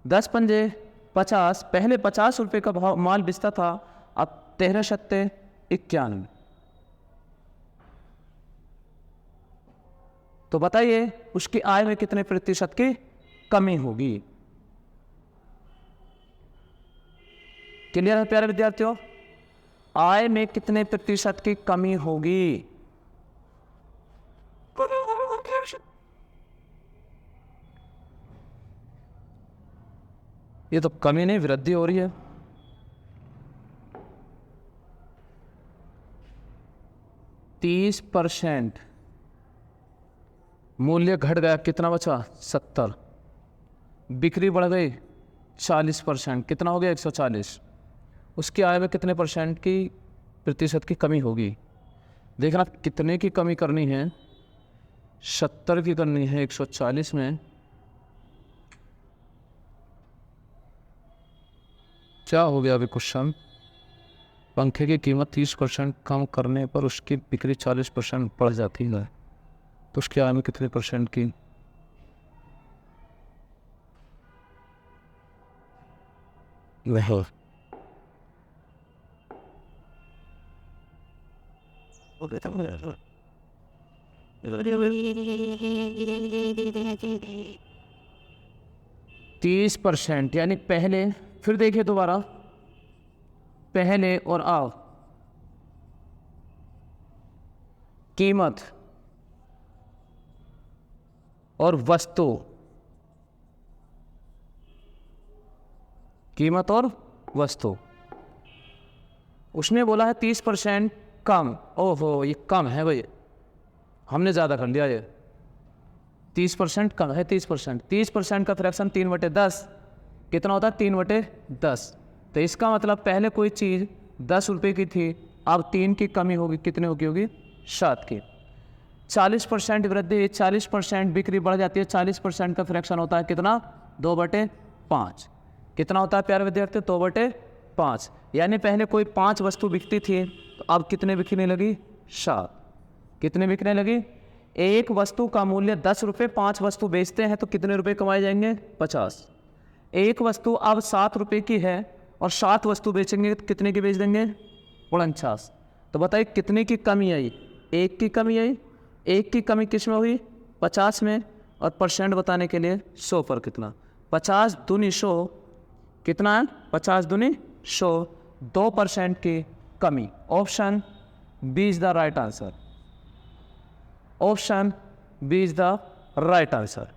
Speaker 1: 10 पंजे 50, पहले 50 रुपये का भाव माल बिचता था, अब 13 सत्ते 91। तो बताइए उसकी आय में कितने प्रतिशत की कमी होगी। क्लियर है प्यारे विद्यार्थियों, आय में कितने प्रतिशत की कमी होगी। ये तो कमी नहीं, वृद्धि हो रही है। %30 मूल्य घट गया, कितना बचा, 70। बिक्री बढ़ गई 40%, कितना हो गया, 140। उसकी आय में कितने परसेंट की प्रतिशत की कमी होगी। देखना कितने की कमी करनी है, 70 की करनी है 140 में। क्या हो गया अभी क्वेश्चन, पंखे की कीमत 30% कम करने पर उसकी बिक्री 40% बढ़ जाती है, तो उसकी आय में कितने परसेंट की। वह 30%, यानी पहले, फिर देखिए दोबारा, पहले और अब कीमत और वस्तु, कीमत और वस्तु, उसने बोला है 30% कम। ओहो ये कम है भाई, हमने ज़्यादा कर दिया। ये 30% कम है, 30% का फ्रैक्शन 3/10 कितना होता है, 3/10। तो इसका मतलब पहले कोई चीज़ 10 रुपये की थी, अब 3 की कमी होगी, कितने होगी, 7 की। 40% वृद्धि, 40% बिक्री बढ़ जाती है, 40% का फ्रैक्शन होता है कितना, 2/5। कितना होता है प्यारे विद्यार्थी, 2/5। यानी पहले कोई 5 वस्तु बिकती थी तो अब कितने बिकने लगी, 7। कितने बिकने लगी, एक वस्तु का मूल्य 10 रुपये, 5 वस्तु बेचते हैं तो कितने रुपए कमाए जाएंगे, 50। एक वस्तु अब 7 रुपये की है और 7 वस्तु बेचेंगे तो कितने की बेच देंगे, 49। तो बताइए कितने की कमी आई, 1 की कमी आई। 1 की कमी किस में हुई, 50 में, और परसेंट बताने के लिए 100 पर कितना, 50 दूनी 100 कितना है, 50 दूनी 100, 2% की कमी। Option B is the right answer, option B is the right answer.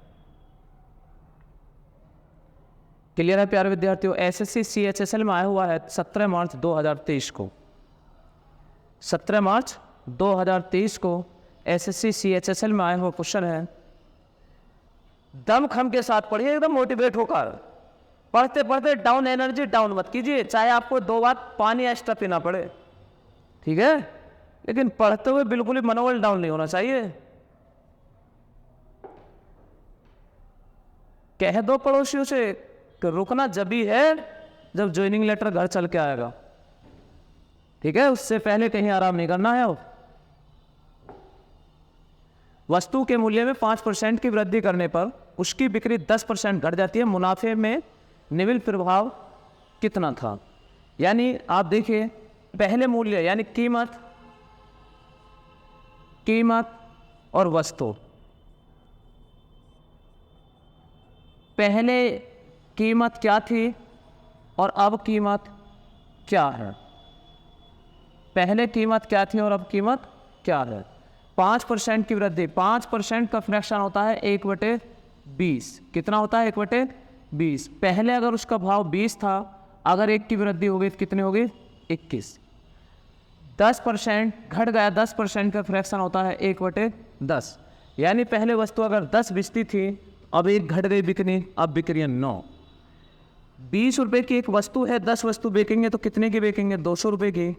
Speaker 1: Clear है प्यारे विद्यार्थियों। एसएससी CHSL में आया हुआ है 17 मार्च 2023 को, 17 मार्च 2023 को एसएससी CHSL में आया हुआ क्वेश्चन है। दम खम के साथ पढ़िए, एकदम मोटिवेट होकर। पढ़ते पढ़ते डाउन एनर्जी डाउन मत कीजिए, चाहे आपको 2 बार पानी एक्स्ट्रा पीना पड़े, ठीक है, लेकिन पढ़ते हुए बिल्कुल ही मनोबल डाउन नहीं होना चाहिए। कह दो पड़ोसियों से कि रुकना जभी है जब ज्वाइनिंग लेटर घर चल के आएगा, ठीक है, उससे पहले कहीं आराम नहीं करना है। वस्तु के मूल्य में 5% की वृद्धि करने पर उसकी बिक्री 10% घट जाती है, मुनाफे में निविल प्रभाव कितना था। यानी आप देखिए पहले मूल्य यानी कीमत और वस्तु, पहले कीमत क्या थी और अब कीमत क्या है। पहले कीमत क्या थी और अब कीमत क्या है। 5% की वृद्धि, 5% का फ्रैक्शन होता है 1/20। कितना होता है 1/20। पहले अगर उसका भाव 20 था, अगर 1 की वृद्धि हो गई तो कितनी होगी 21। 10% घट गया, 10% का फ्रैक्शन होता है 1/10। यानी पहले वस्तु अगर 10 बिकती थी, अब 1 घट गई बिकनी, अब बिक रही है 9। 20 रुपये की एक वस्तु है, 10 वस्तु बेचेंगे तो कितने की बेचेंगे 200 रुपये की।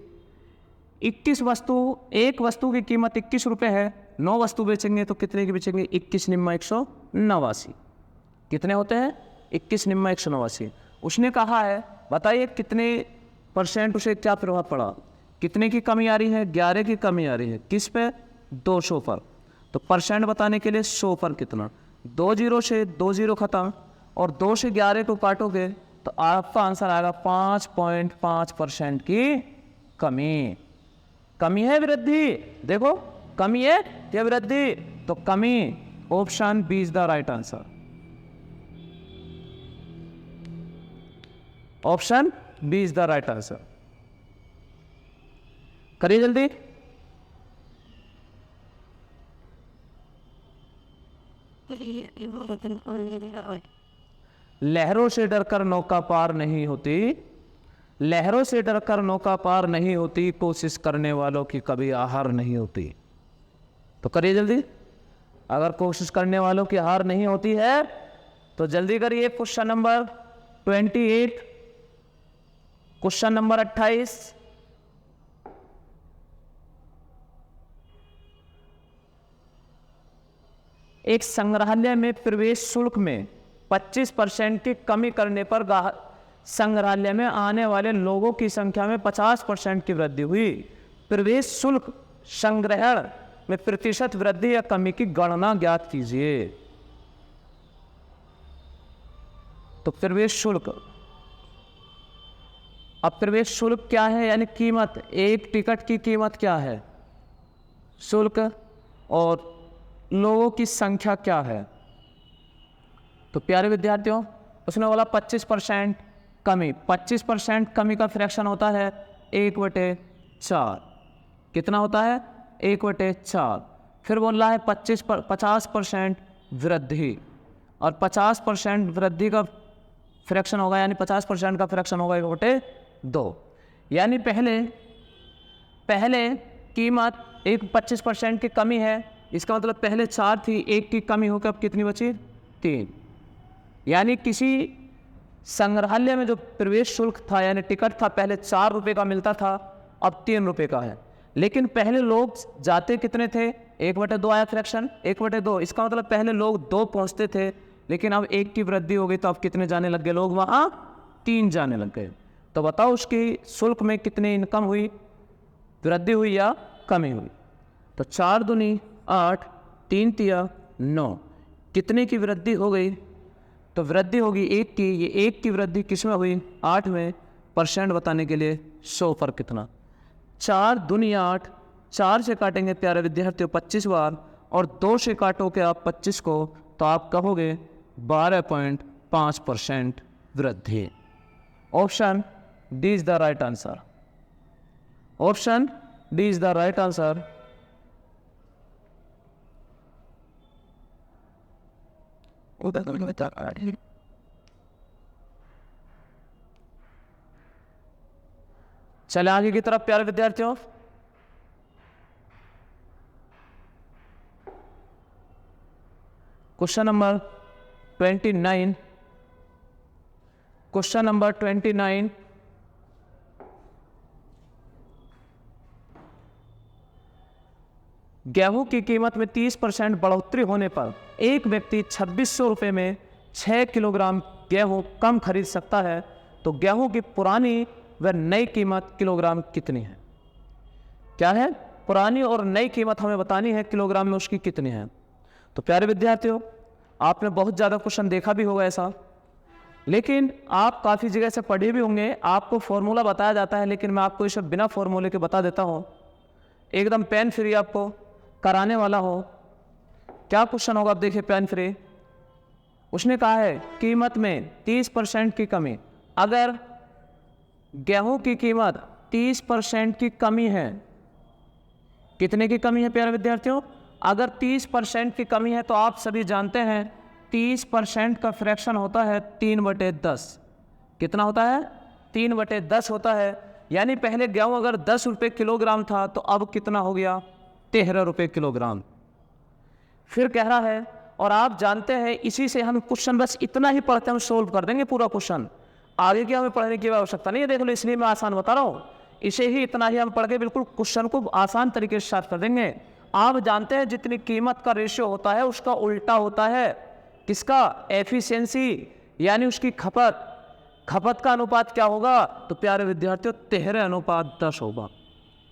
Speaker 1: 21 वस्तु, एक वस्तु की कीमत 21 रुपये है, 9 वस्तु बेचेंगे तो कितने की बेचेंगे 21 निम्मा 189। कितने होते हैं 21 निम्मा 189। उसने कहा है बताइए कितने % उसे क्या प्रभाव पड़ा, कितने की कमी आ रही है 11 की कमी आ रही है, किस पे 200 पर। तो परसेंट बताने के लिए 100 पर कितना, 2 जीरो से 2 जीरो खत्म और 2 से 11 को काटोगे तो आपका आंसर आएगा 5.5% की कमी। कमी है वृद्धि, देखो कमी है या वृद्धि, तो कमी। Option B is the right answer. Option B is the right answer. करिए जल्दी। लहरों से डरकर नौका पार नहीं होती, लहरों से डरकर नौका पार नहीं होती, कोशिश करने वालों की कभी हार नहीं होती। तो करिए जल्दी। अगर कोशिश करने वालों की हार नहीं होती है तो जल्दी करिए। Question number 28, question number 28। एक संग्रहालय में प्रवेश शुल्क में 25% की कमी करने पर संग्रहालय में आने वाले लोगों की संख्या में 50% की वृद्धि हुई। प्रवेश शुल्क संग्रहण में प्रतिशत वृद्धि या कमी की गणना ज्ञात कीजिए। तो प्रवेश शुल्क, अब प्रवेश शुल्क क्या है यानी कीमत, एक टिकट की कीमत क्या है शुल्क, और लोगों की संख्या क्या है। तो प्यारे विद्यार्थियों उसने बोला 25% कमी, 25% कमी का फ्रैक्शन होता है 1/4। कितना होता है 1/4। फिर बोल रहा है 50% वृद्धि, और 50% वृद्धि का फ्रैक्शन होगा यानी 50% का फ्रैक्शन होगा 1/2। यानी पहले कीमत 25% की कमी है, इसका मतलब पहले 4 थी, 1 की कमी होकर अब कितनी बची 3। यानी किसी संग्रहालय में जो प्रवेश शुल्क था यानी टिकट था पहले 4 रुपये का मिलता था, अब 3 रुपये का है। लेकिन पहले लोग जाते कितने थे 1/2 आया फ्रैक्शन 1/2। इसका मतलब पहले लोग 2 पहुंचते थे, लेकिन अब 1 की वृद्धि हो गई तो अब कितने जाने लग गए लोग, वहाँ 3 जाने लग गए। तो बताओ उसकी शुल्क में कितनी इनकम हुई, वृद्धि हुई या कमी हुई। तो 4 दूनी 8, 3 तिया 9, कितने की वृद्धि हो गई, तो वृद्धि होगी 1 की। ये 1 की वृद्धि किस में हुई 8 में। परसेंट बताने के लिए 100 पर कितना, 4 दूनी 8, 4 से काटेंगे प्यारे विद्यार्थियों 25 बार, और 2 से काटोगे आप 25 को तो आप कहोगे 12.5% वृद्धि। Option D is the right answer. Option D is the right answer. चले आगे की तरफ प्यारे विद्यार्थियों। Question number 29, question number 29। गेहूं की कीमत में 30% बढ़ोतरी होने पर एक व्यक्ति 2600 रुपये में 6 किलोग्राम गेहूँ कम खरीद सकता है, तो गेहूँ की पुरानी व नई कीमत किलोग्राम कितनी है? क्या है? पुरानी और नई कीमत हमें बतानी है, किलोग्राम में उसकी कितनी है। तो प्यारे विद्यार्थियों, आपने बहुत ज़्यादा क्वेश्चन देखा भी होगा ऐसा, लेकिन आप काफ़ी जगह से पढ़े भी होंगे। आपको फॉर्मूला बताया जाता है, लेकिन मैं आपको इसे बिना फॉर्मूले के बता देता हूँ, एकदम पेन फ्री आपको कराने वाला हो। क्या क्वेश्चन होगा? आप देखिए, पेन फ्री। उसने कहा है कीमत में 30% की कमी। अगर गेहूं की कीमत 30% की कमी है, कितने की कमी है प्यारे विद्यार्थियों? अगर 30% की कमी है तो आप सभी जानते हैं 30% का फ्रैक्शन होता है 3/10। कितना होता है? 3/10 होता है। यानी पहले गेहूं अगर 10 रुपये किलोग्राम था तो अब कितना हो गया? 13 रुपये किलोग्राम। फिर कह रहा है, और आप जानते हैं इसी से हम क्वेश्चन बस इतना ही पढ़ते हैं, हम सोल्व कर देंगे पूरा क्वेश्चन, आगे की हमें पढ़ने की आवश्यकता नहीं है। देख लो, इसलिए मैं आसान बता रहा हूँ। इसे ही इतना ही हम पढ़ के बिल्कुल क्वेश्चन को आसान तरीके से साथ कर देंगे। आप जानते हैं जितनी कीमत का रेशियो होता है उसका उल्टा होता है किसका? एफिशिएंसी, यानी उसकी खपत। खपत का अनुपात क्या होगा? तो प्यारे विद्यार्थियों 13:10 होगा।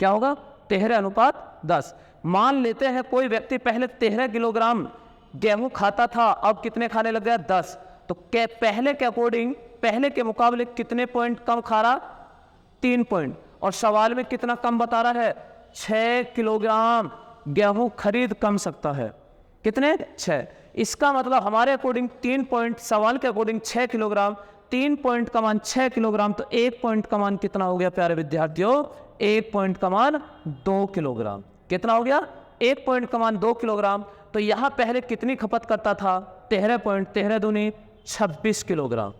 Speaker 1: क्या होगा? 13:10। मान लेते हैं कोई व्यक्ति पहले 13 किलोग्राम गेहूं खाता था, अब कितने खाने लग गया? 10। तो पहले के अकॉर्डिंग, पहले के मुकाबले कितने पॉइंट कम खा रहा? 3 पॉइंट। और सवाल में कितना कम बता रहा है? 6 किलोग्राम गेहूं खरीद कम सकता है। कितने? 6। इसका मतलब हमारे अकॉर्डिंग 3 पॉइंट, सवाल के अकॉर्डिंग 6 किलोग्राम, 3 पॉइंट का मान 6 किलोग्राम, तो 1 पॉइंट का मान कितना हो गया प्यारे विद्यार्थियों? 1 पॉइंट का मान 2 किलोग्राम। कितना हो गया? 1 पॉइंट का मान 2 किलोग्राम। तो यहां पहले कितनी खपत करता था? 13 पॉइंट, 13 दूनी 26 किलोग्राम।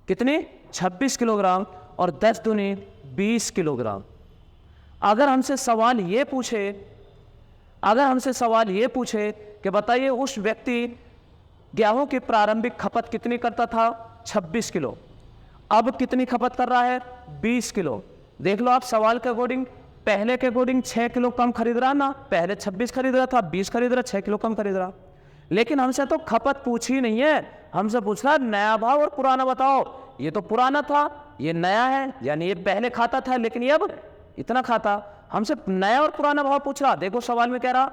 Speaker 1: कितनी? 26 किलोग्राम। और 10 दूनी 20 किलोग्राम। अगर हमसे सवाल ये पूछे कि बताइए उस व्यक्ति गेहूं की प्रारंभिक खपत कितनी करता था? 26 किलो। अब कितनी खपत कर रहा है? 20 किलो। देख लो आप, सवाल के अकॉर्डिंग, पहले के अकॉर्डिंग 6 किलो कम खरीद रहा ना, पहले 26 खरीद रहा था, 20 खरीद रहा, 6 किलो कम खरीद रहा। लेकिन हमसे तो खपत पूछी ही नहीं है, हमसे पूछ रहा नया भाव और पुराना बताओ। ये तो पुराना था, ये नया है, यानी ये पहले खाता था लेकिन ये अब इतना खाता। हमसे नया और पुराना भाव पूछ रहा। देखो सवाल में कह रहा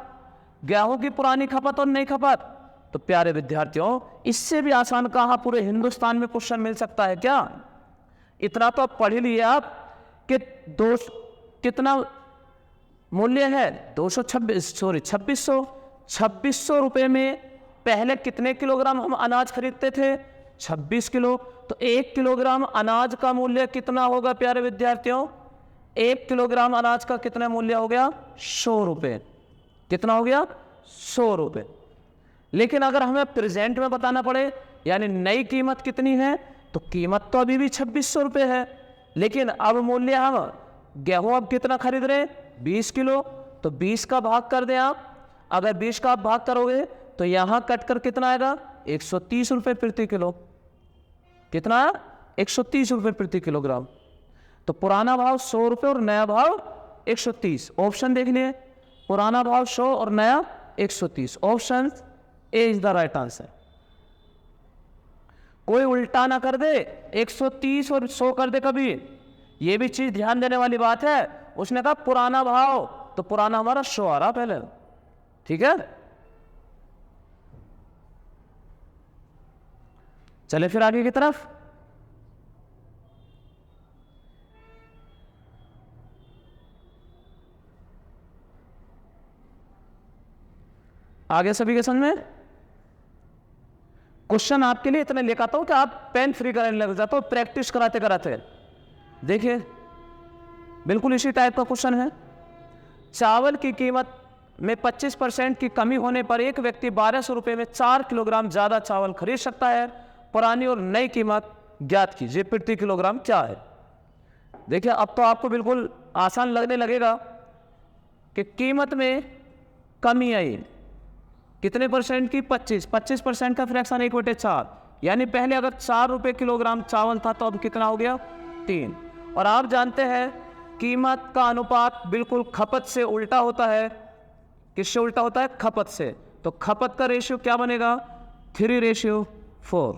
Speaker 1: गेहूं की पुरानी खपत और नई खपत। तो प्यारे विद्यार्थियों, इससे भी आसान कहां पूरे हिंदुस्तान में क्वेश्चन मिल सकता है क्या? इतना तो आप पढ़ लिए आप कि कितना मूल्य है? 2600 रुपए में पहले कितने किलोग्राम हम अनाज खरीदते थे? 26 किलो। तो 1 किलोग्राम अनाज का मूल्य कितना होगा प्यारे विद्यार्थियों? 1 किलोग्राम अनाज का कितना मूल्य हो गया? 100 रुपये। कितना हो गया? 100 रुपये। लेकिन अगर हमें प्रेजेंट में बताना पड़े, यानी नई कीमत कितनी है, तो कीमत तो अभी भी 2600 रुपये है, लेकिन अब मूल्य हम गेहूं अब कितना खरीद रहे हैं? 20 किलो। तो 20 का भाग कर दें आप। अगर 20 का आप भाग करोगे तो यहां कट कर कितना आएगा? 130 रुपये प्रति किलो। कितना? 130 रुपये प्रति किलोग्राम। तो पुराना भाव 100 रुपये और नया भाव 130। ऑप्शन देख लिए, पुराना भाव 100 और नया 130। Option A is the right answer. कोई उल्टा ना कर दे, 130 और 100 कर दे कभी, ये भी चीज ध्यान देने वाली बात है। उसने कहा पुराना भाव, तो पुराना हमारा 100 आ रहा पहले। ठीक है, चले फिर आगे की तरफ। आगे सभी के समझ में? क्वेश्चन आपके लिए इतने लेकर आता हूं कि आप पेन फ्री करने लग जाते हो प्रैक्टिस कराते कराते। देखिए बिल्कुल इसी टाइप का क्वेश्चन है। चावल की कीमत में 25% की कमी होने पर एक व्यक्ति 1200 रुपये में 4 किलोग्राम ज्यादा चावल खरीद सकता है। पुरानी और नई कीमत ज्ञात कीजिए, प्रति किलोग्राम क्या है। देखिए अब तो आपको बिल्कुल आसान लगने लगेगा कि कीमत में कमी आई कितने परसेंट की? 25% का फ्रैक्शन 1/4, यानी पहले अगर 4 रुपये किलोग्राम चावल था तो अब कितना हो गया? 3। और आप जानते हैं कीमत का अनुपात बिल्कुल खपत से उल्टा होता है। किससे उल्टा होता है? खपत से। तो खपत का रेशियो क्या बनेगा? 3 रेशियो 4।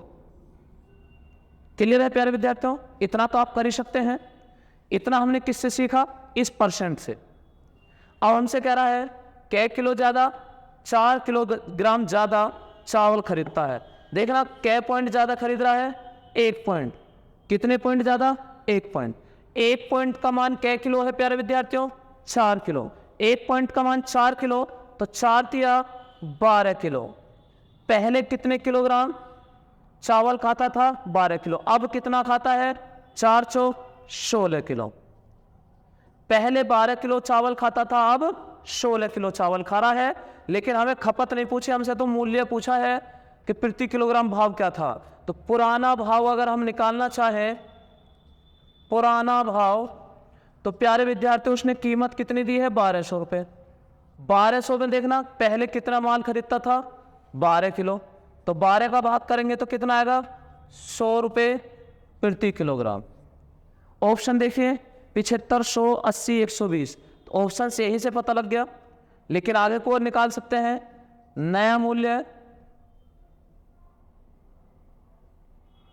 Speaker 1: क्लियर है प्यारे विद्यार्थियों? इतना तो आप कर ही सकते हैं। इतना हमने किससे सीखा? इस परसेंट से। अब हमसे कह रहा है कै किलो ज़्यादा, 4 किलोग्राम ज़्यादा चावल खरीदता है। देखना कै पॉइंट ज़्यादा खरीद रहा है? 1 पॉइंट। कितने पॉइंट ज़्यादा? 1 पॉइंट। 1 पॉइंट का मान कै किलो है प्यारे विद्यार्थियों? 4 किलो। 1 पॉइंट का मान 4 किलो, तो 4 तिया 12 किलो। पहले कितने किलोग्राम चावल खाता था? 12 किलो। अब कितना खाता है? 4 चौक 16 किलो। पहले 12 किलो चावल खाता था, अब 16 किलो चावल खा रहा है। लेकिन हमें खपत नहीं पूछी, हमसे तो मूल्य पूछा है कि प्रति किलोग्राम भाव क्या था। तो पुराना भाव अगर हम निकालना चाहें, पुराना भाव, तो प्यारे विद्यार्थी उसने कीमत कितनी दी है? 1200 रुपये। 1200 में देखना पहले कितना माल खरीदता था? 12 किलो। तो 12 का भाग करेंगे तो कितना आएगा? 100 रुपये प्रति किलोग्राम। ऑप्शन देखिए 75, 100, 80, 120। तो ऑप्शन से यहीं से पता लग गया। लेकिन आगे को और निकाल सकते हैं। नया मूल्य,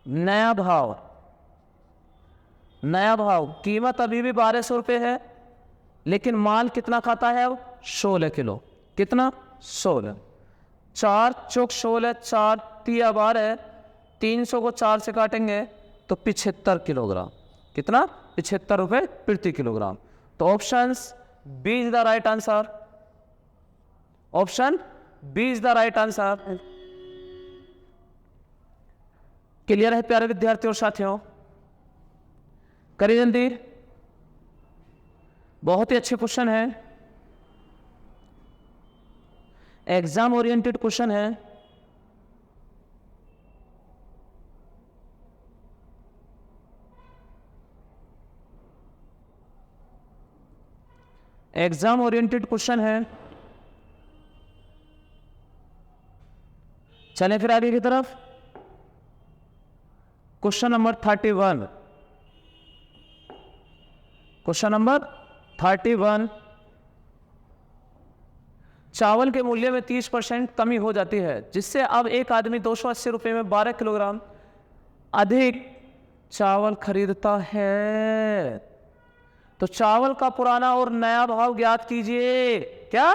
Speaker 1: नया भाव, नया भाव, कीमत अभी भी 1200 रुपये है, लेकिन माल कितना खाता है अब? 16 किलो। कितना? 16। 4 चौक 16, 4 तिया 12, 300 को 4 से काटेंगे तो 75 किलोग्राम। कितना? 75 रुपये प्रति किलोग्राम। तो option B is the right answer. Option B is the right answer. Clear है प्यारे विद्यार्थियों और साथियों? करिए जल्दी, बहुत ही अच्छे क्वेश्चन है, एग्जाम ओरिएंटेड क्वेश्चन है। एग्जाम ओरिएंटेड क्वेश्चन है। चलें फिर आगे की तरफ। Question number 31। Question number 31। चावल के मूल्य में 30% कमी हो जाती है, जिससे अब एक आदमी 280 रुपये में 12 किलोग्राम अधिक चावल खरीदता है। तो चावल का पुराना और नया भाव ज्ञात कीजिए। क्या?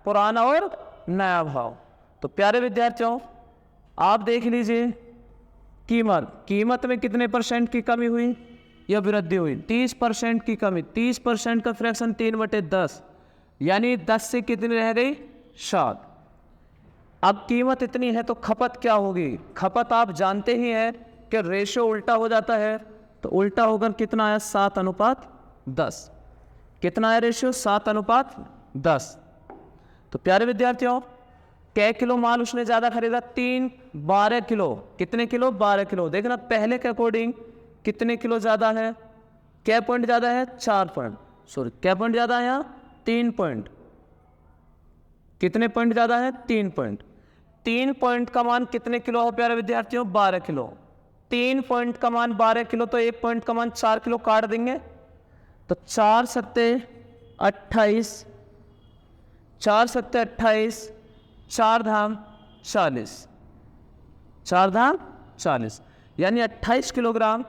Speaker 1: पुराना और नया भाव। तो प्यारे विद्यार्थियों आप देख लीजिए, कीमत में कितने परसेंट की कमी हुई या वृद्धि हुई? 30% की कमी। 30% का फ्रैक्शन 3/10, यानी 10 से कितनी रह गई? 7। अब कीमत इतनी है तो खपत क्या होगी? खपत आप जानते ही हैं कि रेशियो उल्टा हो जाता है। तो उल्टा होकर कितना आया? 7:10। कितना है रेशियो? 7:10। तो प्यारे विद्यार्थियों कै किलो माल उसने ज़्यादा खरीदा? 12 किलो। कितने किलो? 12 किलो। देखना पहले के अकॉर्डिंग कितने किलो ज़्यादा है? कै पॉइंट ज़्यादा है? 4 पॉइंट। सॉरी, कै पॉइंट ज़्यादा है? यहाँ 3 पॉइंट। कितने पॉइंट ज़्यादा है? 3 पॉइंट। 3 पॉइंट का मान कितने किलो है प्यारे विद्यार्थियों? 12 किलो। 3 पॉइंट का मान 12 किलो, तो 1 पॉइंट का मान 4 किलो काट देंगे तो 4 सत्ते 28, 4 सत्ते 28, 4 धाम 40, 4 धाम 40, यानी 28 किलोग्राम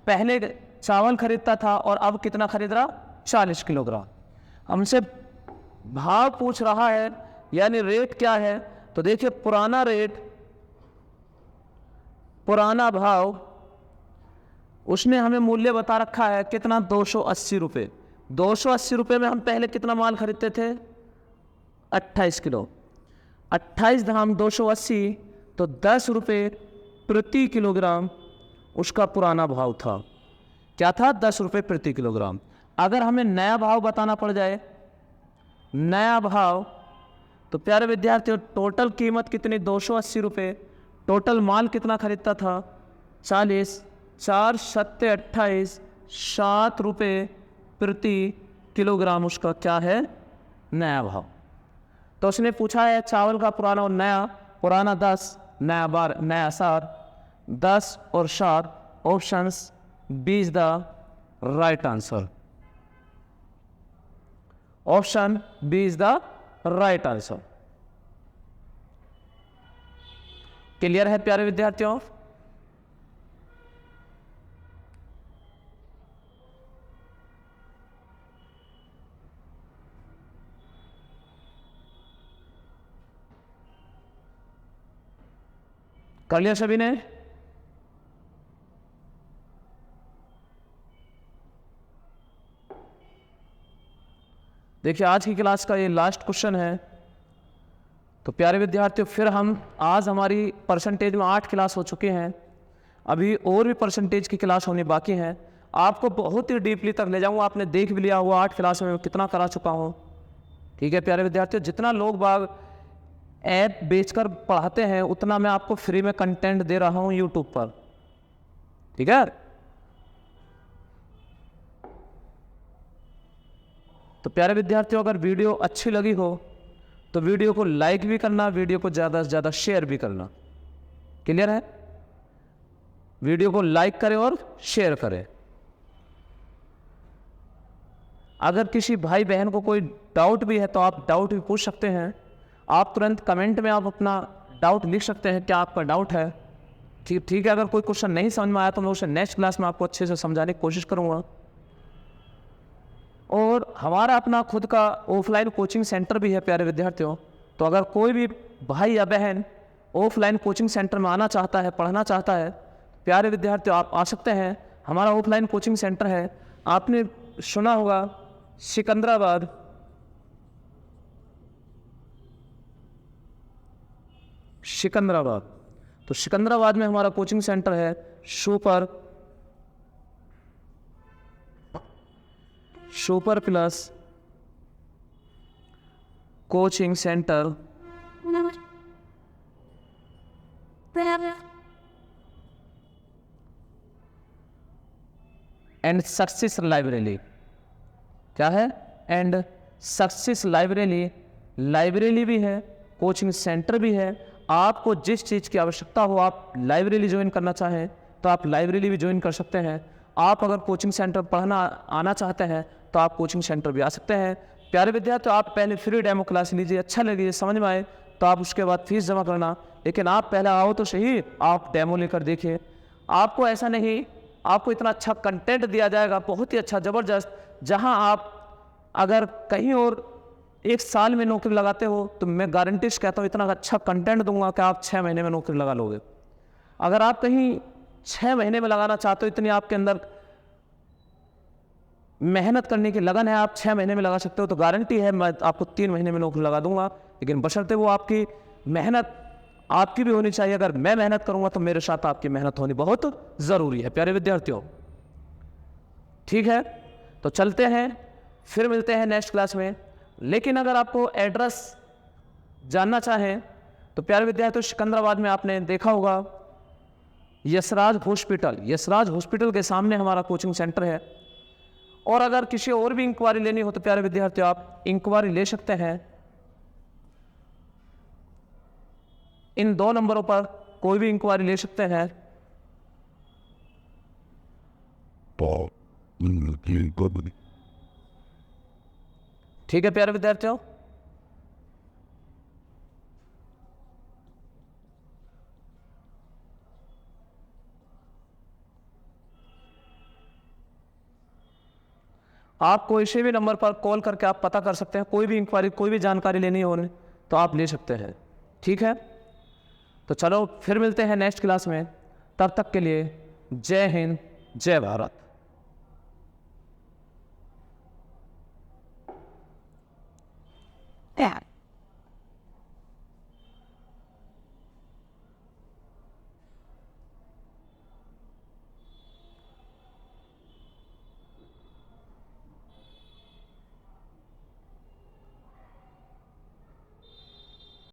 Speaker 1: पहले चावल खरीदता था और अब कितना खरीद रहा? 40 किलोग्राम। हमसे भाव पूछ रहा है, यानी रेट क्या है। तो देखिए पुराना रेट, पुराना भाव, उसने हमें मूल्य बता रखा है कितना? 280 रुपये। 280 रुपये में हम पहले कितना माल खरीदते थे? 28 किलो। 28 धाम 280, तो 10 रुपये प्रति किलोग्राम उसका पुराना भाव था। क्या था? 10 रुपये प्रति किलोग्राम। अगर हमें नया भाव बताना पड़ जाए, नया भाव, तो प्यारे विद्यार्थियों टोटल कीमत कितनी? 280 रुपये। टोटल माल कितना खरीदता था? 40। 4 सत्ते 28, 7 रुपये प्रति किलोग्राम उसका क्या है? नया भाव। तो उसने पूछा है चावल का पुराना और नया। पुराना 10, नया 12, नया 7। 10 और 7, options B is the right answer. Option B is the right answer. Clear है प्यारे विद्यार्थियों? कर लिया सभी ने? देखिए आज की क्लास का ये लास्ट क्वेश्चन है। तो प्यारे विद्यार्थियों, फिर हम आज हमारी परसेंटेज में 8 क्लास हो चुके हैं, अभी और भी परसेंटेज की क्लास होनी बाकी हैं। आपको बहुत ही डीपली तक ले जाऊंगा, आपने देख भी लिया हुआ 8 क्लास में मैं कितना करा चुका हूं। ठीक है प्यारे विद्यार्थियों, जितना लोग बाग ऐप बेचकर पढ़ाते हैं उतना मैं आपको फ्री में कंटेंट दे रहा हूं यूट्यूब पर। ठीक है, तो प्यारे विद्यार्थियों, अगर वीडियो अच्छी लगी हो तो वीडियो को लाइक भी करना, वीडियो को ज़्यादा से ज़्यादा शेयर भी करना। क्लियर है? वीडियो को लाइक करें और शेयर करें। अगर किसी भाई बहन को कोई डाउट भी है तो आप डाउट भी पूछ सकते हैं। आप तुरंत कमेंट में आप अपना डाउट लिख सकते हैं, क्या आपका डाउट है। ठीक है, अगर कोई क्वेश्चन नहीं समझ में आया तो मैं उसे नेक्स्ट क्लास में आपको अच्छे से समझाने की कोशिश करूँगा। और हमारा अपना खुद का ऑफलाइन कोचिंग सेंटर भी है प्यारे विद्यार्थियों। तो अगर कोई भी भाई या बहन ऑफलाइन कोचिंग सेंटर में आना चाहता है, पढ़ना चाहता है, प्यारे विद्यार्थियों आप आ सकते हैं। हमारा ऑफलाइन कोचिंग सेंटर है, आपने सुना होगा सिकंदराबाद। तो सिकंदराबाद में हमारा कोचिंग सेंटर है, super plus coaching centre and success library. क्या है? एंड सक्सेस लाइब्रेरी भी है, कोचिंग सेंटर भी है। आपको जिस चीज़ की आवश्यकता हो, आप लाइब्रेरी ज्वाइन करना चाहें तो आप लाइब्रेरी भी ज्वाइन कर सकते हैं। आप अगर कोचिंग सेंटर पढ़ना आना चाहते हैं तो आप कोचिंग सेंटर भी आ सकते हैं। प्यारे विद्यार्थी, आप पहले फ्री डेमो क्लास लीजिए, अच्छा लगे, समझ में आए तो आप उसके बाद फीस जमा करना। लेकिन आप पहले आओ तो सही, आप डेमो लेकर देखिए। आपको ऐसा नहीं, आपको इतना अच्छा कंटेंट दिया जाएगा, बहुत ही अच्छा ज़बरदस्त। जहां आप अगर कहीं और 1 साल में नौकरी लगाते हो तो मैं गारंटी से कहता हूँ इतना अच्छा कंटेंट दूंगा कि आप 6 महीने में नौकरी लगा लोगे। अगर आप कहीं 6 महीने में लगाना चाहते हो, इतनी आपके अंदर मेहनत करने की लगन है, आप 6 महीने में लगा सकते हो, तो गारंटी है मैं आपको 3 महीने में नौकरी लगा दूंगा। लेकिन बशर्ते वो आपकी मेहनत आपकी भी होनी चाहिए। अगर मैं मेहनत करूंगा तो मेरे साथ आपकी मेहनत होनी बहुत ज़रूरी है प्यारे विद्यार्थियों। ठीक है, तो चलते हैं, फिर मिलते हैं नेक्स्ट क्लास में। लेकिन अगर आपको एड्रेस जानना चाहें तो प्यारे विद्यार्थियों, सिकंदराबाद में आपने देखा होगा यशराज हॉस्पिटल के सामने हमारा कोचिंग सेंटर है। और अगर किसी और भी इंक्वायरी लेनी हो तो प्यारे विद्यार्थियों आप इंक्वायरी ले सकते हैं। इन 2 नंबरों पर कोई भी इंक्वायरी ले सकते हैं। ठीक है प्यारे विद्यार्थियों, आप कोई से भी नंबर पर कॉल करके आप पता कर सकते हैं। कोई भी इंक्वायरी, कोई भी जानकारी लेनी हो तो आप ले सकते हैं। ठीक है, तो चलो फिर मिलते हैं नेक्स्ट क्लास में। तब तक के लिए जय हिंद, जय भारत।